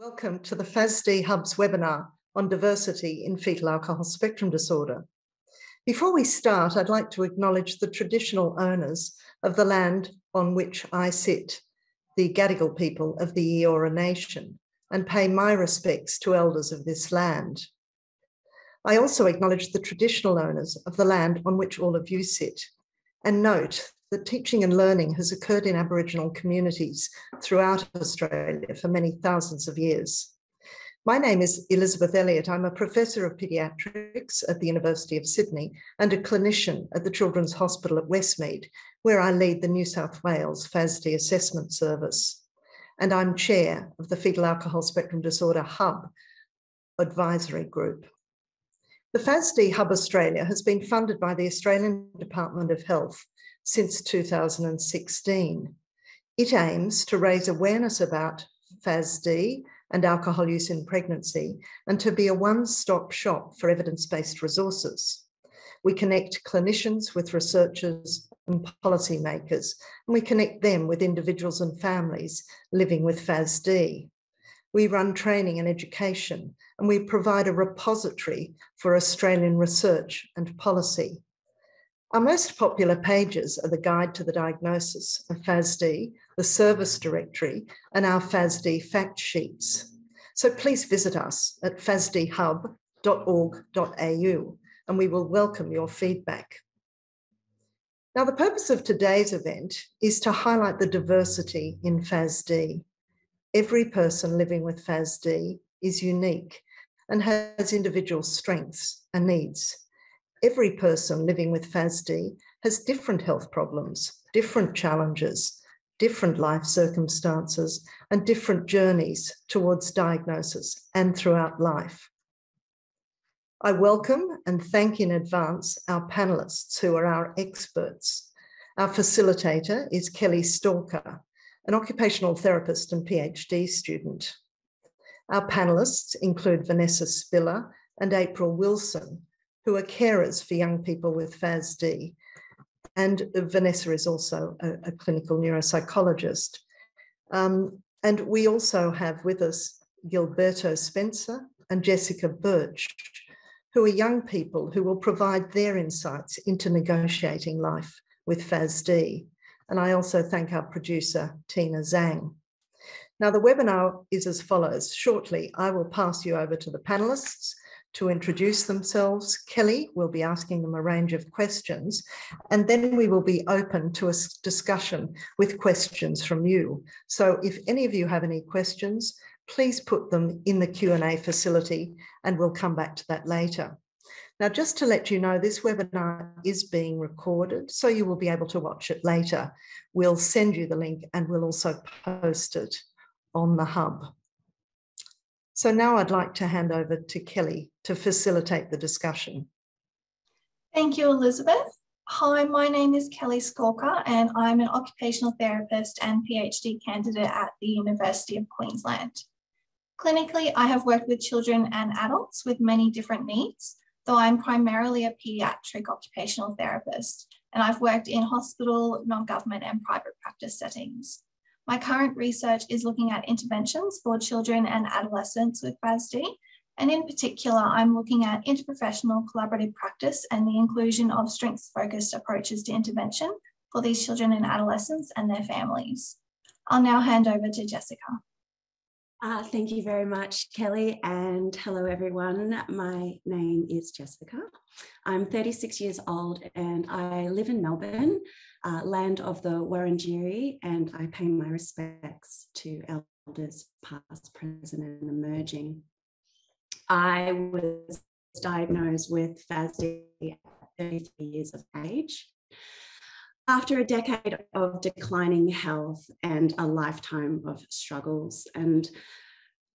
Welcome to the Fasd Hub's webinar on diversity in fetal alcohol spectrum disorder. Before we start, I'd like to acknowledge the traditional owners of the land on which I sit, the Gadigal people of the Eora Nation, and pay my respects to elders of this land. I also acknowledge the traditional owners of the land on which all of you sit, and note that teaching and learning has occurred in Aboriginal communities throughout Australia for many thousands of years. My name is Elizabeth Elliott. I'm a professor of paediatrics at the University of Sydney and a clinician at the Children's Hospital at Westmead, where I lead the New South Wales Fasd Assessment Service. And I'm chair of the Fetal Alcohol Spectrum Disorder Hub Advisory Group. The Fasd Hub Australia has been funded by the Australian Department of Health since 2016. It aims to raise awareness about Fasd and alcohol use in pregnancy and to be a one-stop shop for evidence-based resources. We connect clinicians with researchers and policymakers, and we connect them with individuals and families living with Fasd. We run training and education, and we provide a repository for Australian research and policy. Our most popular pages are the Guide to the Diagnosis of Fasd, the Service Directory, and our Fasd fact sheets. So please visit us at fasdhub.org.au, and we will welcome your feedback. Now, the purpose of today's event is to highlight the diversity in Fasd. Every person living with Fasd is unique and has individual strengths and needs. Every person living with Fasd has different health problems, different challenges, different life circumstances, and different journeys towards diagnosis and throughout life. I welcome and thank in advance our panelists who are our experts. Our facilitator is Kelly Stalker, an occupational therapist and PhD student. Our panelists include Vanessa Spiller and April Wilson, who are carers for young people with Fasd. And Vanessa is also a clinical neuropsychologist. And we also have with us Gilberto Spencer and Jessica Birch, who are young people who will provide their insights into negotiating life with Fasd. And I also thank our producer, Tina Zhang. Now, the webinar is as follows. Shortly, I will pass you over to the panelists to introduce themselves. Kelly will be asking them a range of questions, and then we will be open to a discussion with questions from you. So if any of you have any questions, please put them in the Q&A facility, and we'll come back to that later. Now, just to let you know, this webinar is being recorded, so you will be able to watch it later. We'll send you the link, and we'll also post it on the hub. So now I'd like to hand over to Kelly to facilitate the discussion. Thank you, Elizabeth. Hi, my name is Kelly Stalker, and I'm an occupational therapist and PhD candidate at the University of Queensland. Clinically, I have worked with children and adults with many different needs, though I'm primarily a paediatric occupational therapist, and I've worked in hospital, non-government and private practice settings. My current research is looking at interventions for children and adolescents with Fasd, and in particular, I'm looking at interprofessional collaborative practice and the inclusion of strengths-focused approaches to intervention for these children and adolescents and their families. I'll now hand over to Jessica. Thank you very much, Kelly, and hello everyone. My name is Jessica. I'm 36 years old and I live in Melbourne, land of the Wurundjeri, and I pay my respects to elders past, present and emerging. I was diagnosed with Fasd at 33 years of age. After a decade of declining health and a lifetime of struggles, and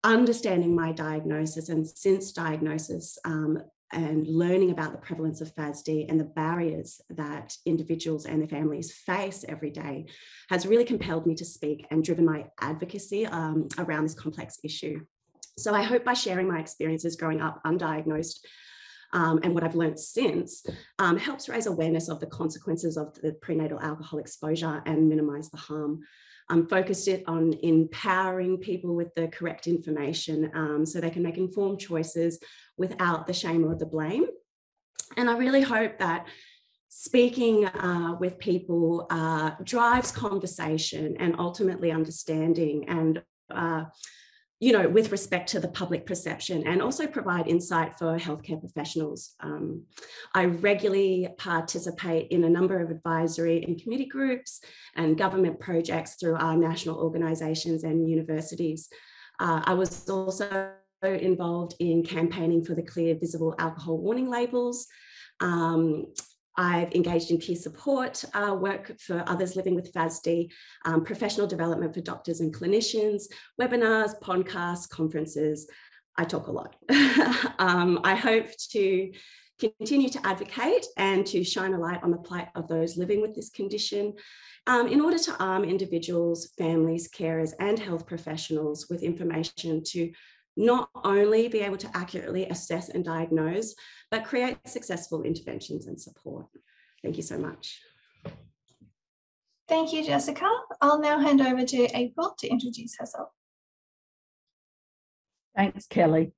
understanding my diagnosis, and since diagnosis and learning about the prevalence of Fasd and the barriers that individuals and their families face every day has really compelled me to speak and driven my advocacy around this complex issue. So I hope by sharing my experiences growing up undiagnosed, and what I've learned since, helps raise awareness of the consequences of the prenatal alcohol exposure and minimise the harm. Focused it on empowering people with the correct information so they can make informed choices without the shame or the blame. And I really hope that speaking with people drives conversation and ultimately understanding and with respect to the public perception, and also provide insight for healthcare professionals. I regularly participate in a number of advisory and committee groups and government projects through our national organisations and universities. I was also involved in campaigning for the clear, visible alcohol warning labels. I've engaged in peer support work for others living with Fasd, professional development for doctors and clinicians, webinars, podcasts, conferences. I talk a lot. I hope to continue to advocate and to shine a light on the plight of those living with this condition in order to arm individuals, families, carers, and health professionals with information to not only be able to accurately assess and diagnose, but create successful interventions and support. Thank you so much. Thank you, Jessica. I'll now hand over to April to introduce herself. Thanks, Kelly.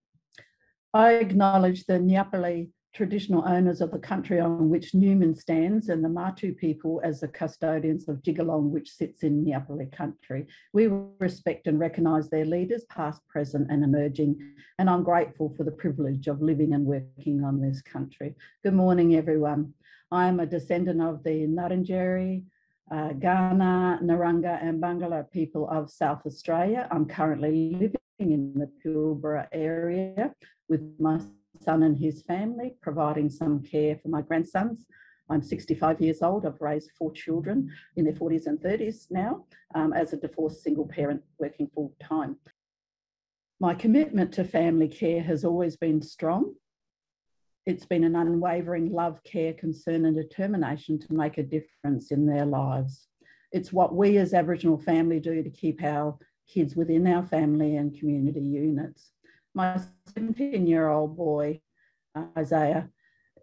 I acknowledge the Nyiyaparli traditional owners of the country on which Newman stands and the Matu people as the custodians of Jigalong, which sits in Nyiyaparli country. We respect and recognise their leaders, past, present and emerging, and I'm grateful for the privilege of living and working on this country. Good morning, everyone. I am a descendant of the Ngarrindjeri, Ghana, Narungga and Bangala people of South Australia. I'm currently living in the Pilbara area with my son and his family, providing some care for my grandsons. I'm 65 years old. I've raised 4 children in their 40s and 30s now as a divorced single parent working full time. My commitment to family care has always been strong. It's been an unwavering love, care, concern and determination to make a difference in their lives. It's what we as Aboriginal family do to keep our kids within our family and community units. My 17-year-old boy, Isaiah,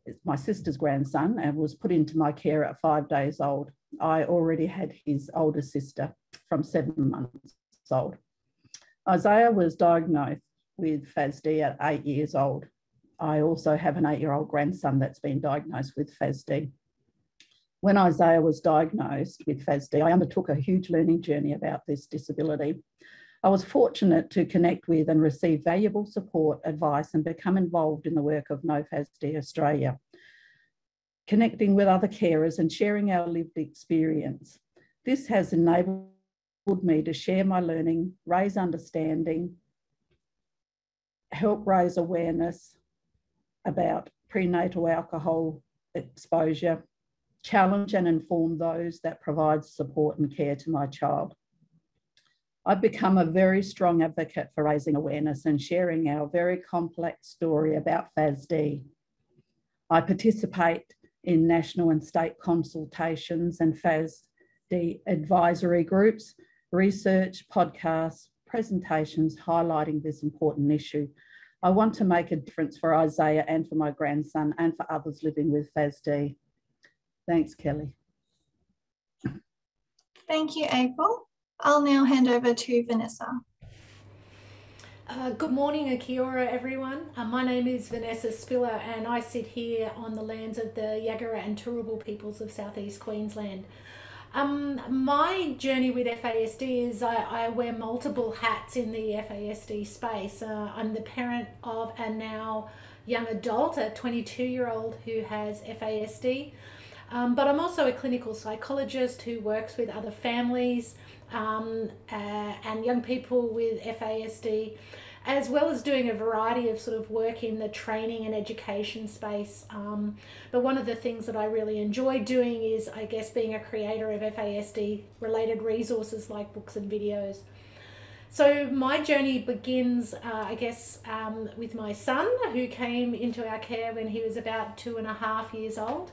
is my sister's grandson and was put into my care at 5 days old. I already had his older sister from 7 months old. Isaiah was diagnosed with Fasd at 8 years old. I also have an 8-year-old grandson that's been diagnosed with Fasd. When Isaiah was diagnosed with Fasd, I undertook a huge learning journey about this disability. I was fortunate to connect with and receive valuable support, advice, and become involved in the work of No Fasd Australia, connecting with other carers and sharing our lived experience. This has enabled me to share my learning, raise understanding, help raise awareness about prenatal alcohol exposure, challenge and inform those that provide support and care to my child. I've become a very strong advocate for raising awareness and sharing our very complex story about Fasd. I participate in national and state consultations and Fasd advisory groups, research, podcasts, presentations highlighting this important issue. I want to make a difference for Isaiah and for my grandson and for others living with Fasd. Thanks, Kelly. Thank you, April. I'll now hand over to Vanessa. Good morning, kia ora, everyone. My name is Vanessa Spiller and I sit here on the lands of the Yagara and Turrbal peoples of southeast Queensland. My journey with FASD is I wear multiple hats in the FASD space. I'm the parent of a now young adult, a 22-year-old who has FASD, but I'm also a clinical psychologist who works with other families and young people with FASD, as well as doing a variety of sort of work in the training and education space. But one of the things that I really enjoy doing is, I guess, being a creator of FASD related resources like books and videos. So my journey begins, I guess, with my son, who came into our care when he was about 2.5 years old.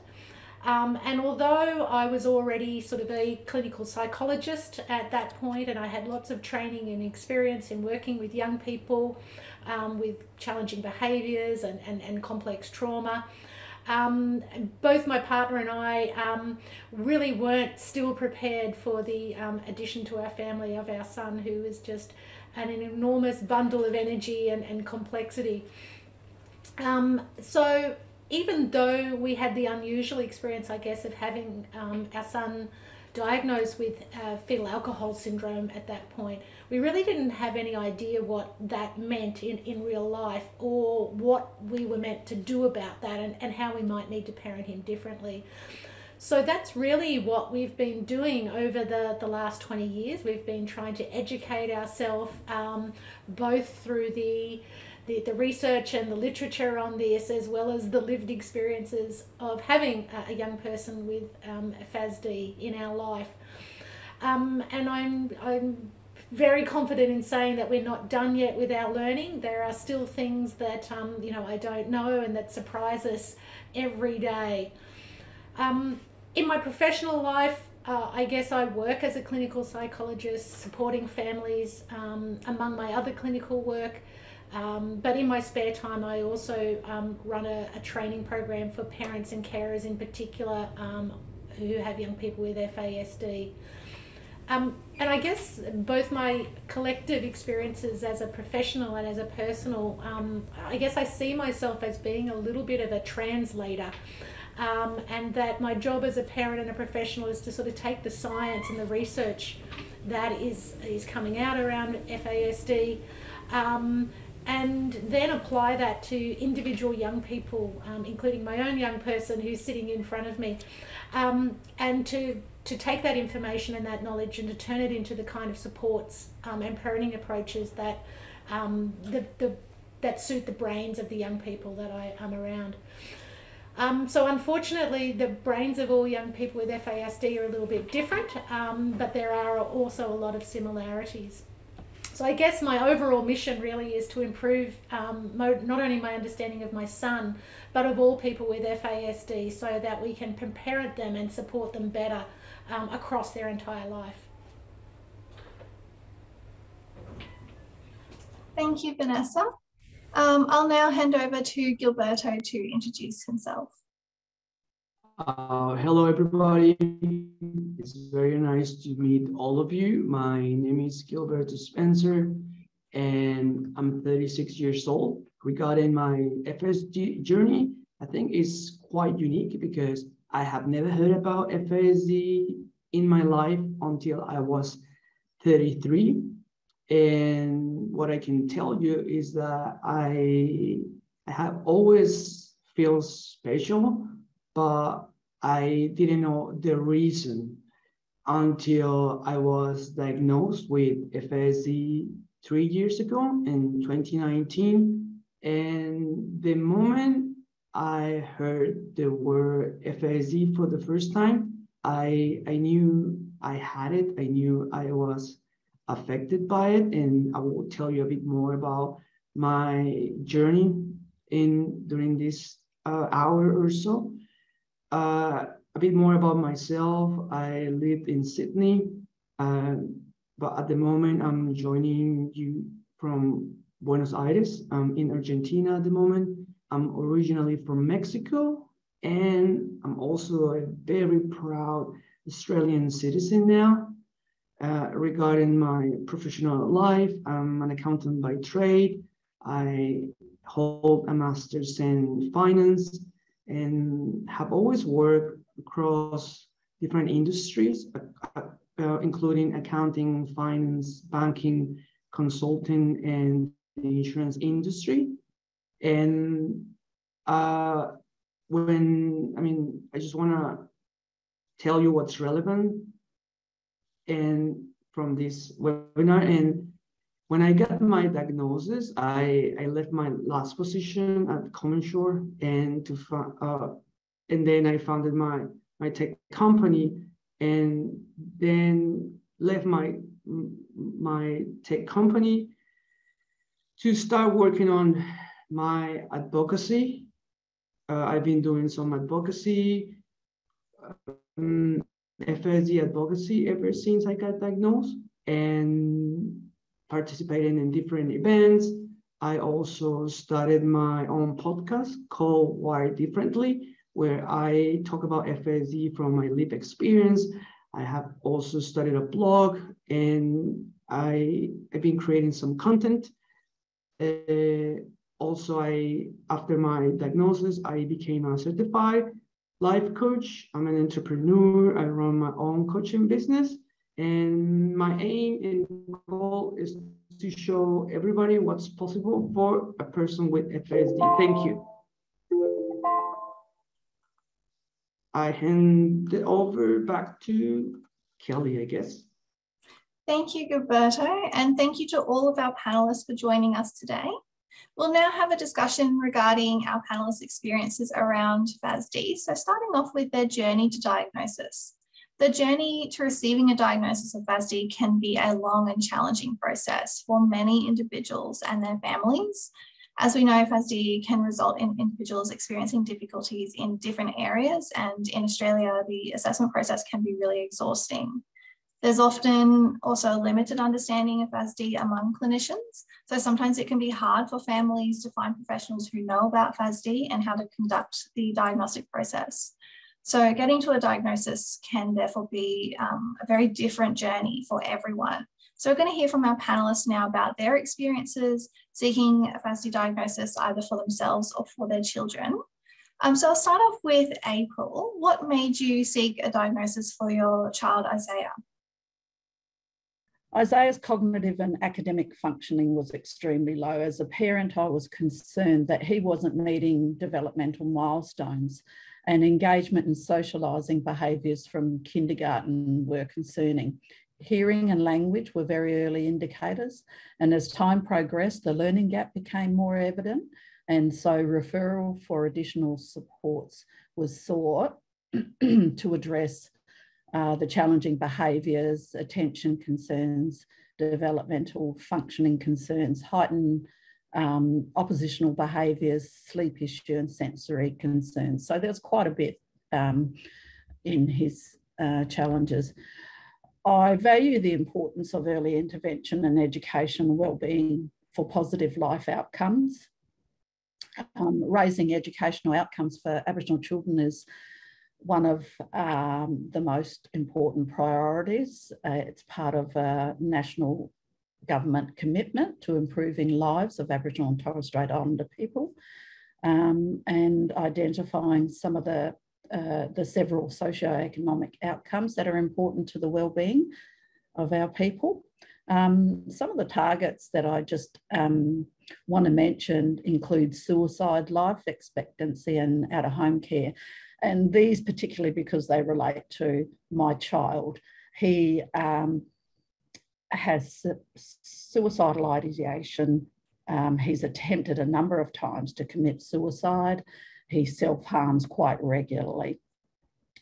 And although I was already sort of a clinical psychologist at that point, and I had lots of training and experience in working with young people with challenging behaviours and complex trauma, both my partner and I really weren't still prepared for the addition to our family of our son, who is just an enormous bundle of energy and complexity. So even though we had the unusual experience, I guess, of having our son diagnosed with fetal alcohol syndrome at that point, we really didn't have any idea what that meant in real life, or what we were meant to do about that, and how we might need to parent him differently. So that's really what we've been doing over the last 20 years. We've been trying to educate ourselves both through the research and the literature on this, as well as the lived experiences of having a young person with Fasd in our life. And I'm very confident in saying that we're not done yet with our learning. There are still things that you know, I don't know, and that surprise us every day. In my professional life, I guess I work as a clinical psychologist, supporting families among my other clinical work. But in my spare time, I also run a training program for parents and carers in particular who have young people with Fasd. And I guess both my collective experiences as a professional and as a personal, I guess I see myself as being a little bit of a translator. And that my job as a parent and a professional is to sort of take the science and the research that is coming out around Fasd, and then apply that to individual young people, including my own young person who's sitting in front of me, and to take that information and that knowledge and to turn it into the kind of supports and parenting approaches that that suit the brains of the young people that I am around. So unfortunately, the brains of all young people with Fasd are a little bit different, but there are also a lot of similarities. So I guess my overall mission really is to improve not only my understanding of my son, but of all people with Fasd, so that we can parent them and support them better across their entire life. Thank you, Vanessa. I'll now hand over to Gilberto to introduce himself. Hello, everybody. It's very nice to meet all of you. My name is Gilberto Spencer, and I'm 36 years old. Regarding my Fasd journey, I think it's quite unique because I have never heard about Fasd in my life until I was 33. And what I can tell you is that I have always felt special, but I didn't know the reason until I was diagnosed with Fasd 3 years ago in 2019. And the moment I heard the word Fasd for the first time, I knew I had it. I knew I was affected by it, and I will tell you a bit more about my journey during this hour or so. A bit more about myself. I lived in Sydney, but at the moment I'm joining you from Buenos Aires. I'm in Argentina at the moment. I'm originally from Mexico, and I'm also a very proud Australian citizen now. Regarding my professional life, I'm an accountant by trade. I hold a master's in finance and have always worked across different industries, including accounting, finance, banking, consulting, and the insurance industry. And I just want to tell you what's relevant and from this webinar. And when I got my diagnosis, I left my last position at Common and then I founded my tech company, and then left my tech company to start working on my advocacy. I've been doing some advocacy FSD advocacy ever since I got diagnosed, and participating in different events. I also started my own podcast called Wired Differently, where I talk about FSD from my lived experience. I have also started a blog, and I've been creating some content. Also, after my diagnosis, I became a certified life coach. I'm an entrepreneur. I run my own coaching business. And my aim and goal is to show everybody what's possible for a person with FSD. Thank you. I hand it over back to Kelly, I guess. Thank you, Gilberto, and thank you to all of our panelists for joining us today. We'll now have a discussion regarding our panelists' experiences around Fasd. So starting off with their journey to diagnosis. The journey to receiving a diagnosis of Fasd can be a long and challenging process for many individuals and their families. As we know, Fasd can result in individuals experiencing difficulties in different areas, and in Australia, the assessment process can be really exhausting. There's often also limited understanding of Fasd among clinicians. So sometimes it can be hard for families to find professionals who know about Fasd and how to conduct the diagnostic process. So getting to a diagnosis can therefore be a very different journey for everyone. So we're going to hear from our panelists now about their experiences seeking a Fasd diagnosis either for themselves or for their children. So I'll start off with April. What made you seek a diagnosis for your child, Isaiah? Isaiah's cognitive and academic functioning was extremely low. As a parent, I was concerned that he wasn't meeting developmental milestones, and engagement and socialising behaviours from kindergarten were concerning. Hearing and language were very early indicators, and as time progressed, the learning gap became more evident, and so referral for additional supports was sought to address the challenging behaviours, attention concerns, developmental functioning concerns, heightened oppositional behaviours, sleep issue and sensory concerns. So there's quite a bit in his challenges. I value the importance of early intervention and education and wellbeing for positive life outcomes. Raising educational outcomes for Aboriginal children is one of the most important priorities. It's part of a national government commitment to improving lives of Aboriginal and Torres Strait Islander people, and identifying some of the several socioeconomic outcomes that are important to the wellbeing of our people. Some of the targets that I just want to mention include suicide, life expectancy and out-of-home care. And these particularly because they relate to my child. He has suicidal ideation. He's attempted a number of times to commit suicide. He self-harms quite regularly.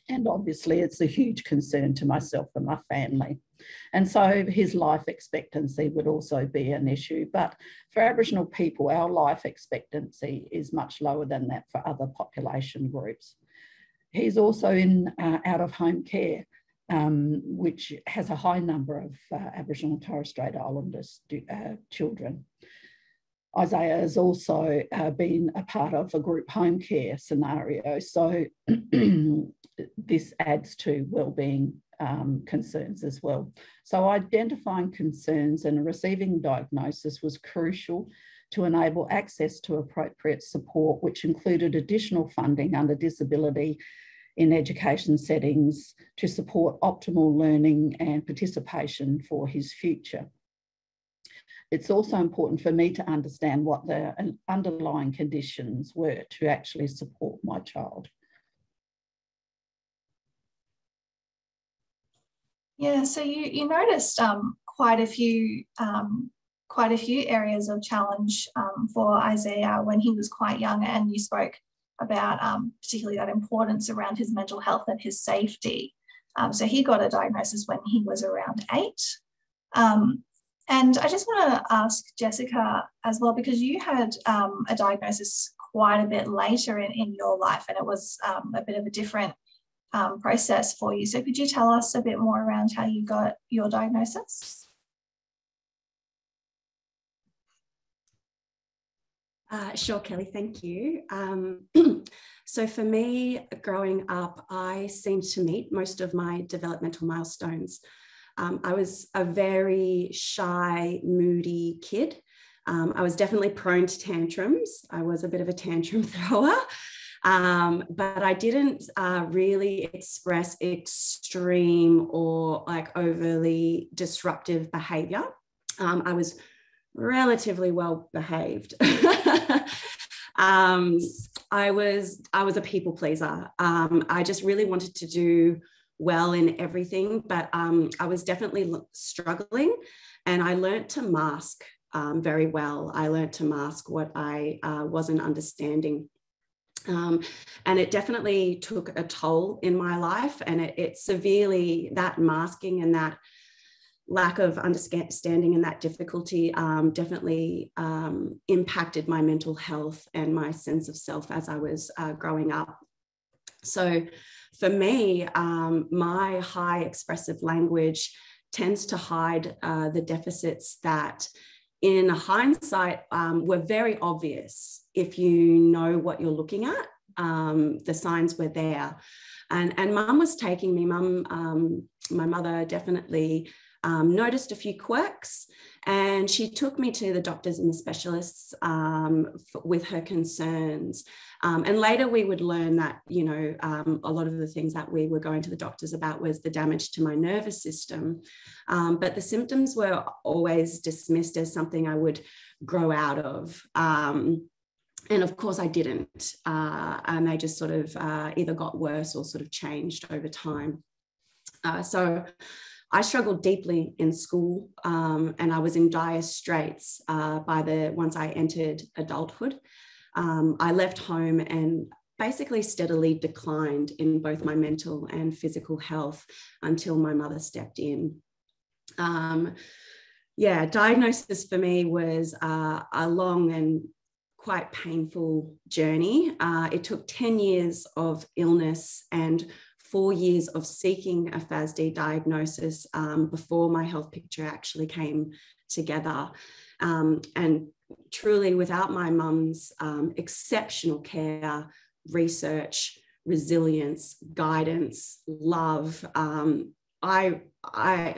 And obviously it's a huge concern to myself and my family. And so his life expectancy would also be an issue. But for Aboriginal people, our life expectancy is much lower than that for other population groups. He's also in out-of-home care, which has a high number of Aboriginal and Torres Strait Islander children. Isaiah has also been a part of a group home care scenario, so this adds to wellbeing concerns as well. So identifying concerns and receiving diagnosis was crucial to enable access to appropriate support, which included additional funding under disability in education settings to support optimal learning and participation for his future. It's also important for me to understand what the underlying conditions were to actually support my child. Yeah, so you noticed quite a few areas of challenge for Isaiah when he was quite young, and you spoke about particularly that importance around his mental health and his safety. So he got a diagnosis when he was around 8. And I just want to ask Jessica as well, because you had a diagnosis quite a bit later in your life, and it was a bit of a different process for you. So could you tell us a bit more around how you got your diagnosis? Sure, Kelly, thank you. So for me, growing up, I seemed to meet most of my developmental milestones. I was a very shy, moody kid. I was definitely prone to tantrums. I was a bit of a tantrum thrower, but I didn't really express extreme or like overly disruptive behavior. I was relatively well behaved. I was a people pleaser. I just really wanted to do well in everything, but I was definitely struggling, and I learned to mask very well. I learned to mask what I wasn't understanding. And it definitely took a toll in my life, and it severely, that masking and that lack of understanding and that difficulty definitely impacted my mental health and my sense of self as I was growing up. So for me, my high expressive language tends to hide the deficits that in hindsight were very obvious if you know what you're looking at. The signs were there. And Mum was taking me, my mother definitely noticed a few quirks, and she took me to the doctors and the specialists with her concerns. And later we would learn that, you know, a lot of the things that we were going to the doctors about was the damage to my nervous system. But the symptoms were always dismissed as something I would grow out of. And of course I didn't. And they just sort of either got worse or sort of changed over time. So I struggled deeply in school, and I was in dire straits once I entered adulthood. I left home and basically steadily declined in both my mental and physical health until my mother stepped in. Diagnosis for me was a long and quite painful journey. It took 10 years of illness and 4 years of seeking a Fasd diagnosis before my health picture actually came together. And truly, without my mum's exceptional care, research, resilience, guidance, love, I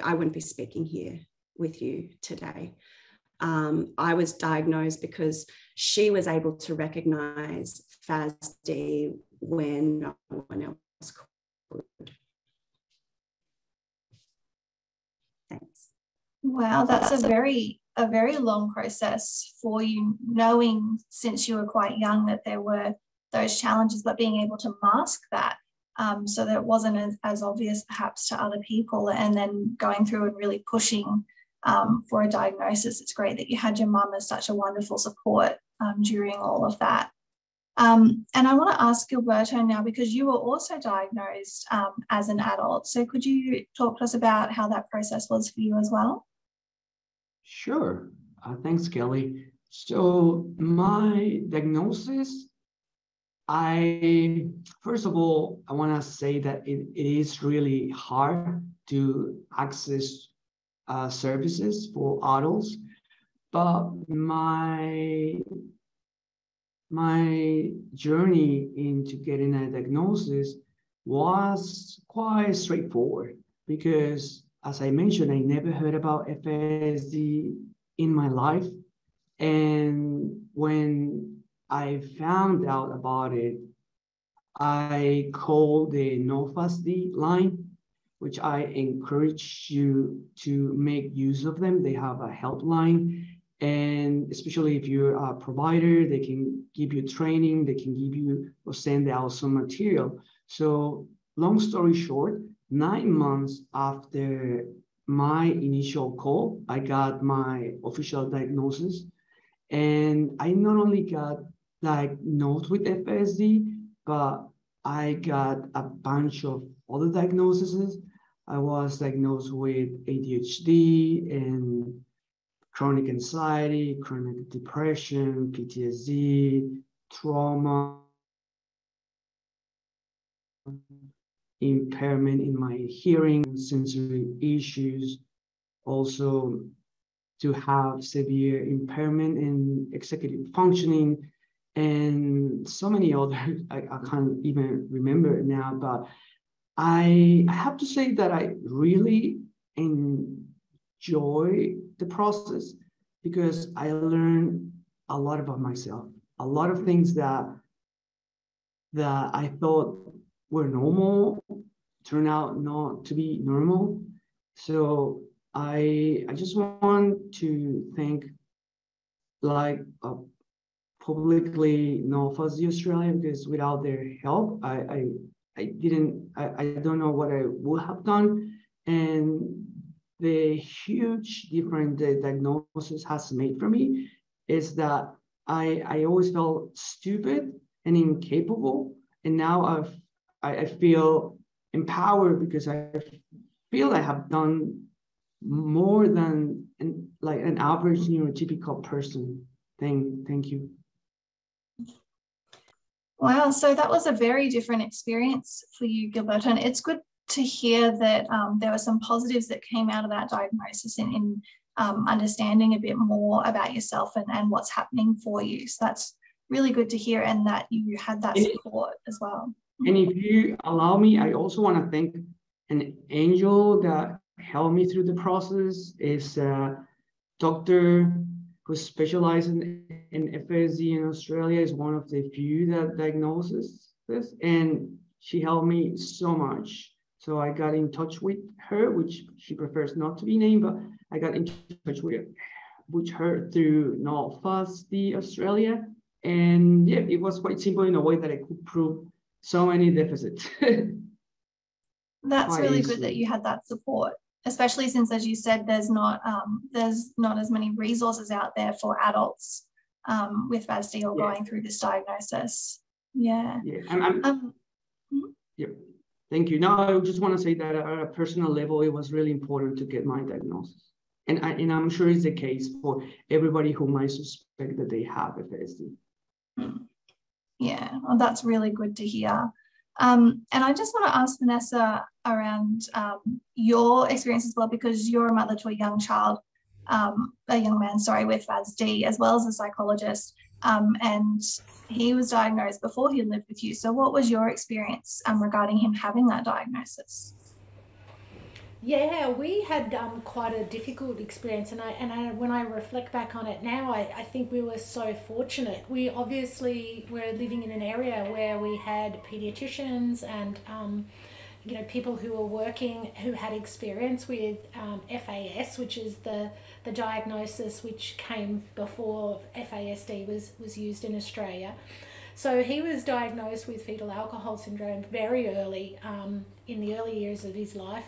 wouldn't be speaking here with you today. I was diagnosed because she was able to recognize Fasd when no one else could. Thanks. Wow, that's a very long process for you, knowing since you were quite young that there were those challenges, but being able to mask that so that it wasn't as obvious perhaps to other people, and then going through and really pushing for a diagnosis. It's great that you had your mum as such a wonderful support during all of that. And I want to ask Gilberto now, because you were also diagnosed as an adult. So could you talk to us about how that process was for you as well? Sure. Thanks, Kelly. So my diagnosis, first of all, I want to say that it is really hard to access services for adults, but my journey into getting a diagnosis was quite straightforward because, as I mentioned, I never heard about Fasd in my life. And when I found out about it, I called the No Fasd line, which I encourage you to make use of them. They have a helpline. And especially if you're a provider, they can give you training, they can give you or send out some material. So long story short, 9 months after my initial call, I got my official diagnosis. And I not only got diagnosed with Fasd, but I got a bunch of other diagnoses. I was diagnosed with ADHD and chronic anxiety, chronic depression, PTSD, trauma, impairment in my hearing, sensory issues, also to have severe impairment in executive functioning, and so many other, I can't even remember it now, but I have to say that I really enjoy the process because I learned a lot about myself, a lot of things that I thought were normal turn out not to be normal. So I just want to thank, like, publicly Fasd Australia, because without their help, I don't know what I would have done. And the huge difference the diagnosis has made for me is that I always felt stupid and incapable, and now I feel empowered because I feel I have done more than an average neurotypical person. Thank you. Wow, so that was a very different experience for you, Gilberto, and it's good to hear that there were some positives that came out of that diagnosis in understanding a bit more about yourself and what's happening for you. So that's really good to hear, and that you had that support as well. And if you allow me, I also want to thank an angel that helped me through the process. Is a doctor who specializes in FASD in Australia, is one of the few that diagnoses this, and she helped me so much. So I got in touch with her, which she prefers not to be named, but I got in touch with her through Fasd Australia. And yeah, it was quite simple in a way that I could prove so many deficits. That's really good that you had that support, especially since, as you said, there's not as many resources out there for adults with FASD or going through this diagnosis. Yeah. Yeah. Yeah. Thank you. Now, I just want to say that at a personal level, it was really important to get my diagnosis. And I'm sure it's the case for everybody who might suspect that they have FASD. Yeah, well, that's really good to hear. And I just want to ask Vanessa around your experience as well, because you're a mother to a young child, a young man, sorry, with FASD, as well as a psychologist. And he was diagnosed before he lived with you. So what was your experience regarding him having that diagnosis? Yeah, we had quite a difficult experience, and when I reflect back on it now, I think we were so fortunate. We obviously were living in an area where we had pediatricians and people who were working who had experience with FAS, which is the diagnosis which came before FASD was used in Australia. So he was diagnosed with fetal alcohol syndrome very early, in the early years of his life.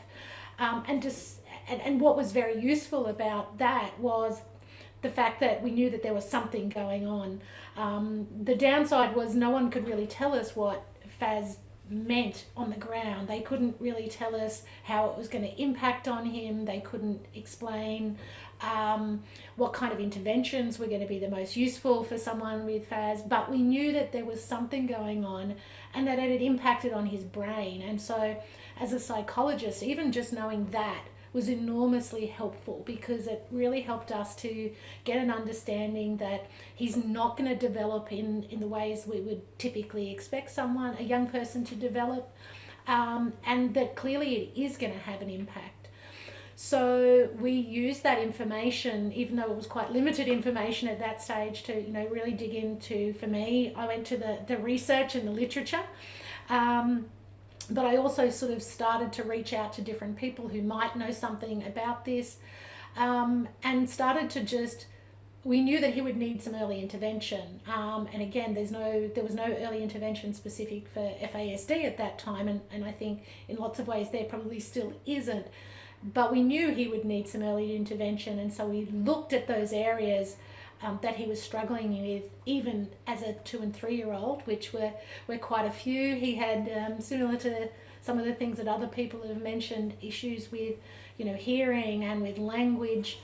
And what was very useful about that was the fact that we knew that there was something going on. The downside was no one could really tell us what FAS meant on the ground. They couldn't really tell us how it was going to impact on him. They couldn't explain what kind of interventions were going to be the most useful for someone with FAS, but we knew that there was something going on and that it had impacted on his brain. And so as a psychologist, even just knowing that was enormously helpful, because it really helped us to get an understanding that he's not going to develop in the ways we would typically expect a young person to develop, and that clearly it is going to have an impact. So we used that information, even though it was quite limited information at that stage, to really dig into. For me, I went to the research and the literature. But I also sort of started to reach out to different people who might know something about this, and started to we knew that he would need some early intervention. And again, there was no early intervention specific for FASD at that time. And I think in lots of ways there probably still isn't, but we knew he would need some early intervention. And so we looked at those areas that he was struggling with, even as a 2 and 3 year old, which were quite a few. He had, similar to some of the things that other people have mentioned, issues with, hearing and with language.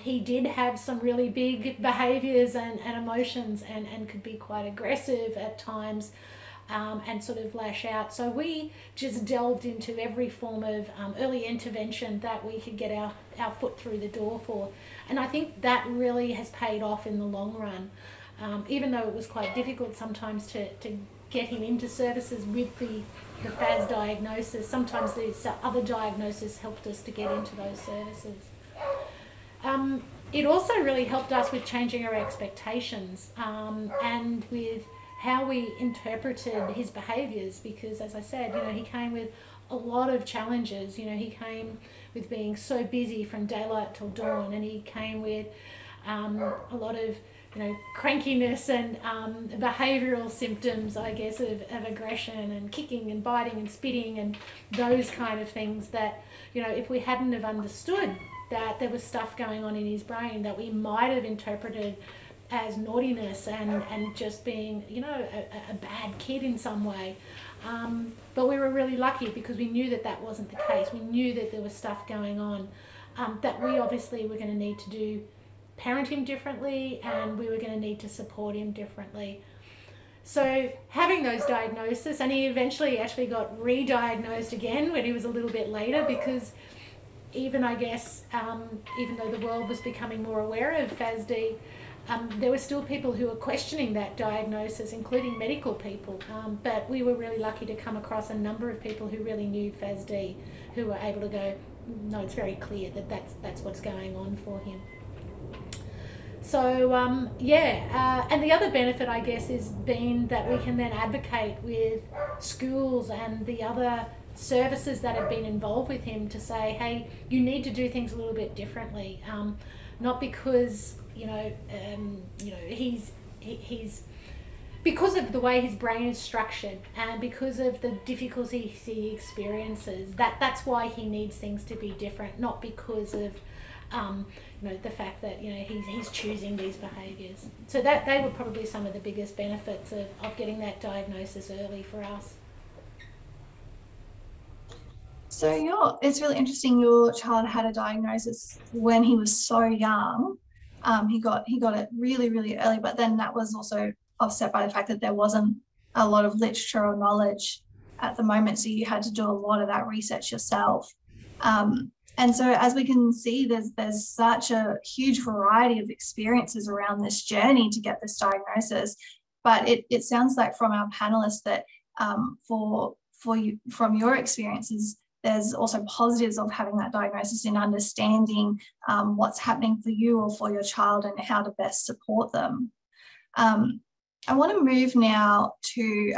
He did have some really big behaviours and emotions, and could be quite aggressive at times. and sort of lash out. So we just delved into every form of early intervention that we could get our foot through the door for. And I think that really has paid off in the long run. Even though it was quite difficult sometimes to get him into services with the Fasd diagnosis, sometimes these other diagnoses helped us to get into those services. It also really helped us with changing our expectations and with how we interpreted his behaviours, because as I said, he came with a lot of challenges. He came with being so busy from daylight till dawn, and he came with a lot of crankiness and behavioural symptoms, I guess, of aggression and kicking and biting and spitting and those kind of things that, if we hadn't have understood that there was stuff going on in his brain that we might have interpreted as naughtiness and just being, a bad kid in some way. But we were really lucky because we knew that wasn't the case. We knew that there was stuff going on that we obviously were going to need to parent him differently, and we were going to need to support him differently. So having those diagnoses, and he eventually actually got re-diagnosed again when he was a little bit later, because even, I guess, even though the world was becoming more aware of Fasd, there were still people who were questioning that diagnosis, including medical people. But we were really lucky to come across a number of people who really knew Fasd, who were able to go, no, it's very clear that that's what's going on for him. So, and the other benefit, I guess, is being that we can then advocate with schools and the other services that have been involved with him to say, hey, you need to do things a little bit differently. Not because, he's because of the way his brain is structured and because of the difficulties he experiences, that's why he needs things to be different, not because of the fact that he's choosing these behaviours. So that they were probably some of the biggest benefits of getting that diagnosis early for us. So it's really interesting. Your child had a diagnosis when he was so young. He got it really, really early, but then that was also offset by the fact that there wasn't a lot of literature or knowledge at the moment. So you had to do a lot of that research yourself. And so as we can see, there's such a huge variety of experiences around this journey to get this diagnosis. But it sounds like from our panelists that for you, from your experiences, there's also positives of having that diagnosis in understanding what's happening for you or for your child and how to best support them. I want to move now to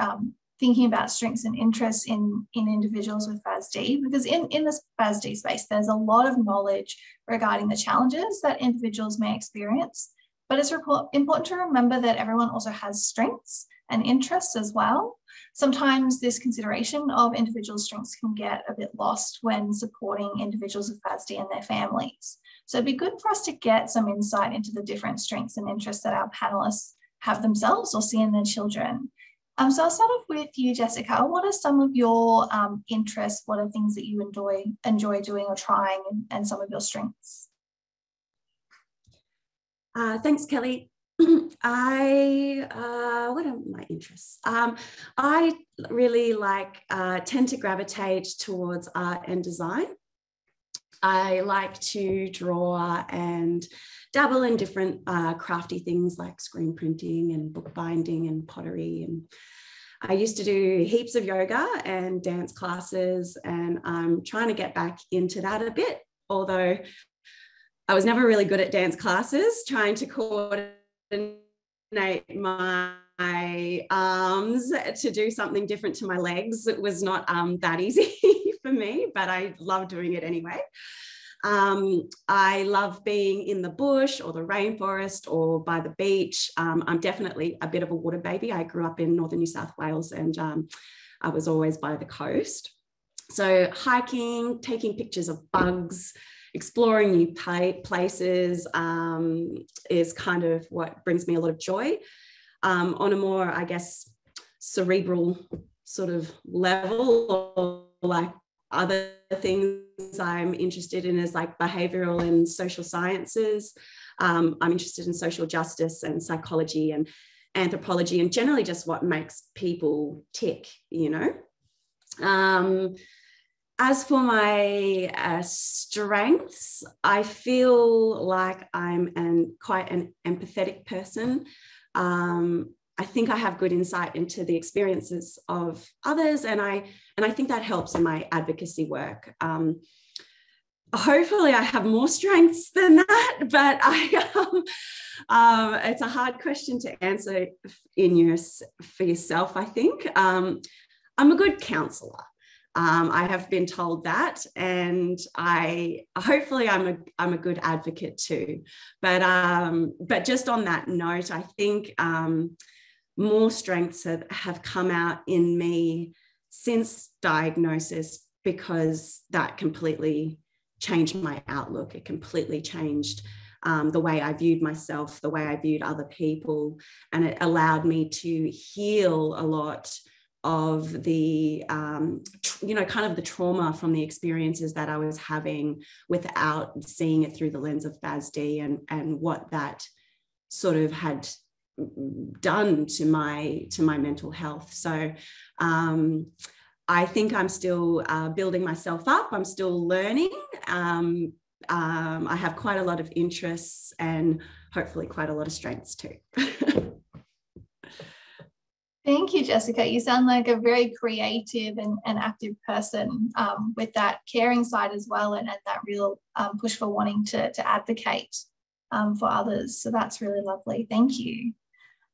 thinking about strengths and interests in individuals with Fasd, because in this Fasd space, there's a lot of knowledge regarding the challenges that individuals may experience, but it's important to remember that everyone also has strengths and interests as well. Sometimes this consideration of individual strengths can get a bit lost when supporting individuals with Fasd and their families. So it'd be good for us to get some insight into the different strengths and interests that our panelists have themselves or see in their children. So I'll start off with you, Jessica. What are some of your interests? What are things that you enjoy doing or trying, and some of your strengths? Thanks, Kelly. What are my interests? I really tend to gravitate towards art and design. I like to draw and dabble in different crafty things like screen printing and bookbinding and pottery. And I used to do heaps of yoga and dance classes, and I'm trying to get back into that a bit, although I was never really good at dance classes. Trying to coordinate my arms to do something different to my legs, it was not that easy for me, but I love doing it anyway. I love being in the bush or the rainforest or by the beach. I'm definitely a bit of a water baby. I grew up in northern New South Wales, and I was always by the coast. So hiking, taking pictures of bugs, exploring new places is kind of what brings me a lot of joy. On a more, I guess, cerebral sort of level, or like other things I'm interested in is like behavioural and social sciences. I'm interested in social justice and psychology, anthropology and generally just what makes people tick, you know. As for my strengths, I feel like I'm quite an empathetic person. I think I have good insight into the experiences of others, and I think that helps in my advocacy work. Hopefully I have more strengths than that, but it's a hard question to answer for yourself, I think. I'm a good counsellor. I have been told that, and hopefully I'm a good advocate too. But just on that note, I think more strengths have come out in me since diagnosis, because that completely changed my outlook. It completely changed the way I viewed myself, the way I viewed other people, and it allowed me to heal a lot of the, you know, kind of the trauma from the experiences that I was having without seeing it through the lens of Fasd and what that sort of had done to my mental health. So I think I'm still building myself up. I'm still learning. I have quite a lot of interests and hopefully quite a lot of strengths too. Thank you, Jessica. You sound like a very creative and active person with that caring side as well, and that real push for wanting to advocate for others. So that's really lovely. Thank you.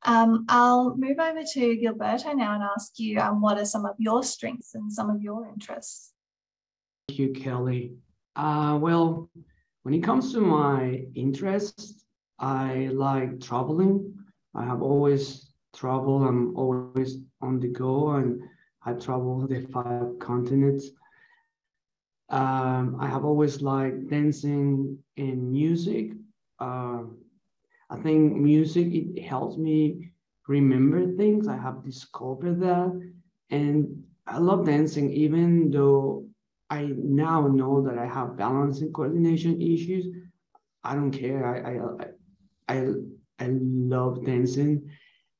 I'll move over to Gilberto now and ask you what are some of your strengths and some of your interests? Thank you, Kelly. Well, when it comes to my interests, I like traveling. I have always traveled. I'm always on the go, and I travel the 5 continents. I have always liked dancing and music. I think music, it helps me remember things. I have discovered that. And I love dancing, even though I now know that I have balance and coordination issues. I don't care. I love dancing.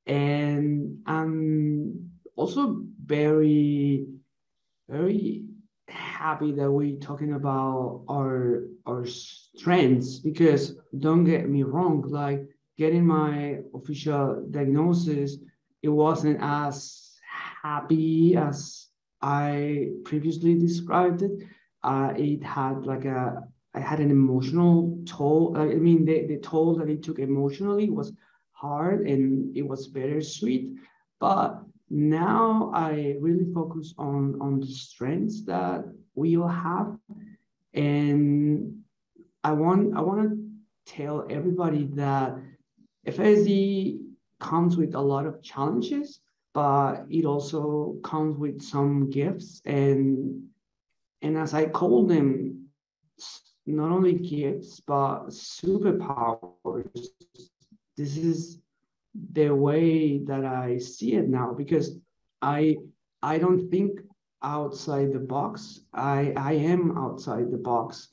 And I'm also very, very happy that we're talking about our strengths, because don't get me wrong, like getting my official diagnosis, it wasn't as happy as I previously described it. It had like I had an emotional toll. I mean, the toll that it took emotionally was hard, and it was bittersweet. But now I really focus on the strengths that we all have, and I want to tell everybody that FSD comes with a lot of challenges, but it also comes with some gifts, and as I call them, not only gifts but superpowers. This is the way that I see it now, because I don't think outside the box. I am outside the box,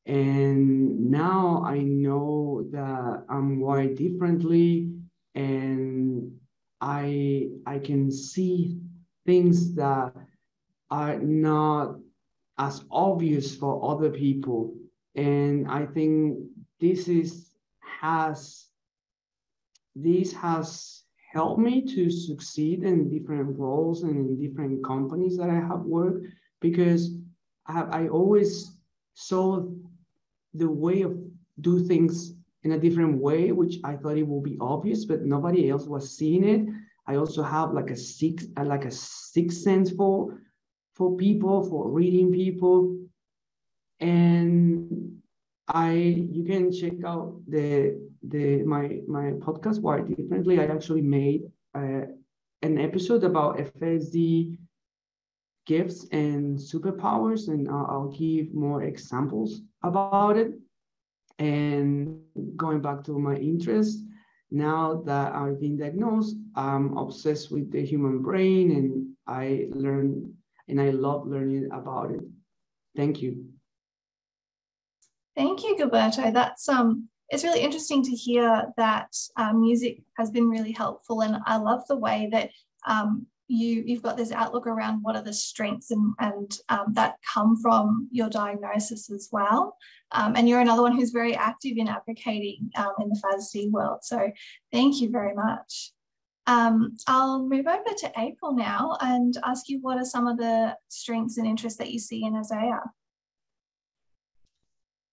and now I know that I'm wired differently, and I can see things that are not as obvious for other people, and I think this has helped me to succeed in different roles and in different companies that I have worked, because I always saw the way of do things in a different way, which I thought it would be obvious, but nobody else was seeing it. I also have like a sixth sense for people, for reading people, and you can check out my podcast Wired Differently. I actually made an episode about FSD gifts and superpowers, and I'll give more examples about it. And going back to my interest, now that I've been diagnosed, I'm obsessed with the human brain, and I love learning about it. Thank you. Thank you, Gilberto. That's it's really interesting to hear that music has been really helpful, and I love the way that you've got this outlook around what are the strengths and that come from your diagnosis as well. And you're another one who's very active in advocating in the Fasd world. So thank you very much. I'll move over to April now and ask you what are some of the strengths and interests that you see in Isaiah?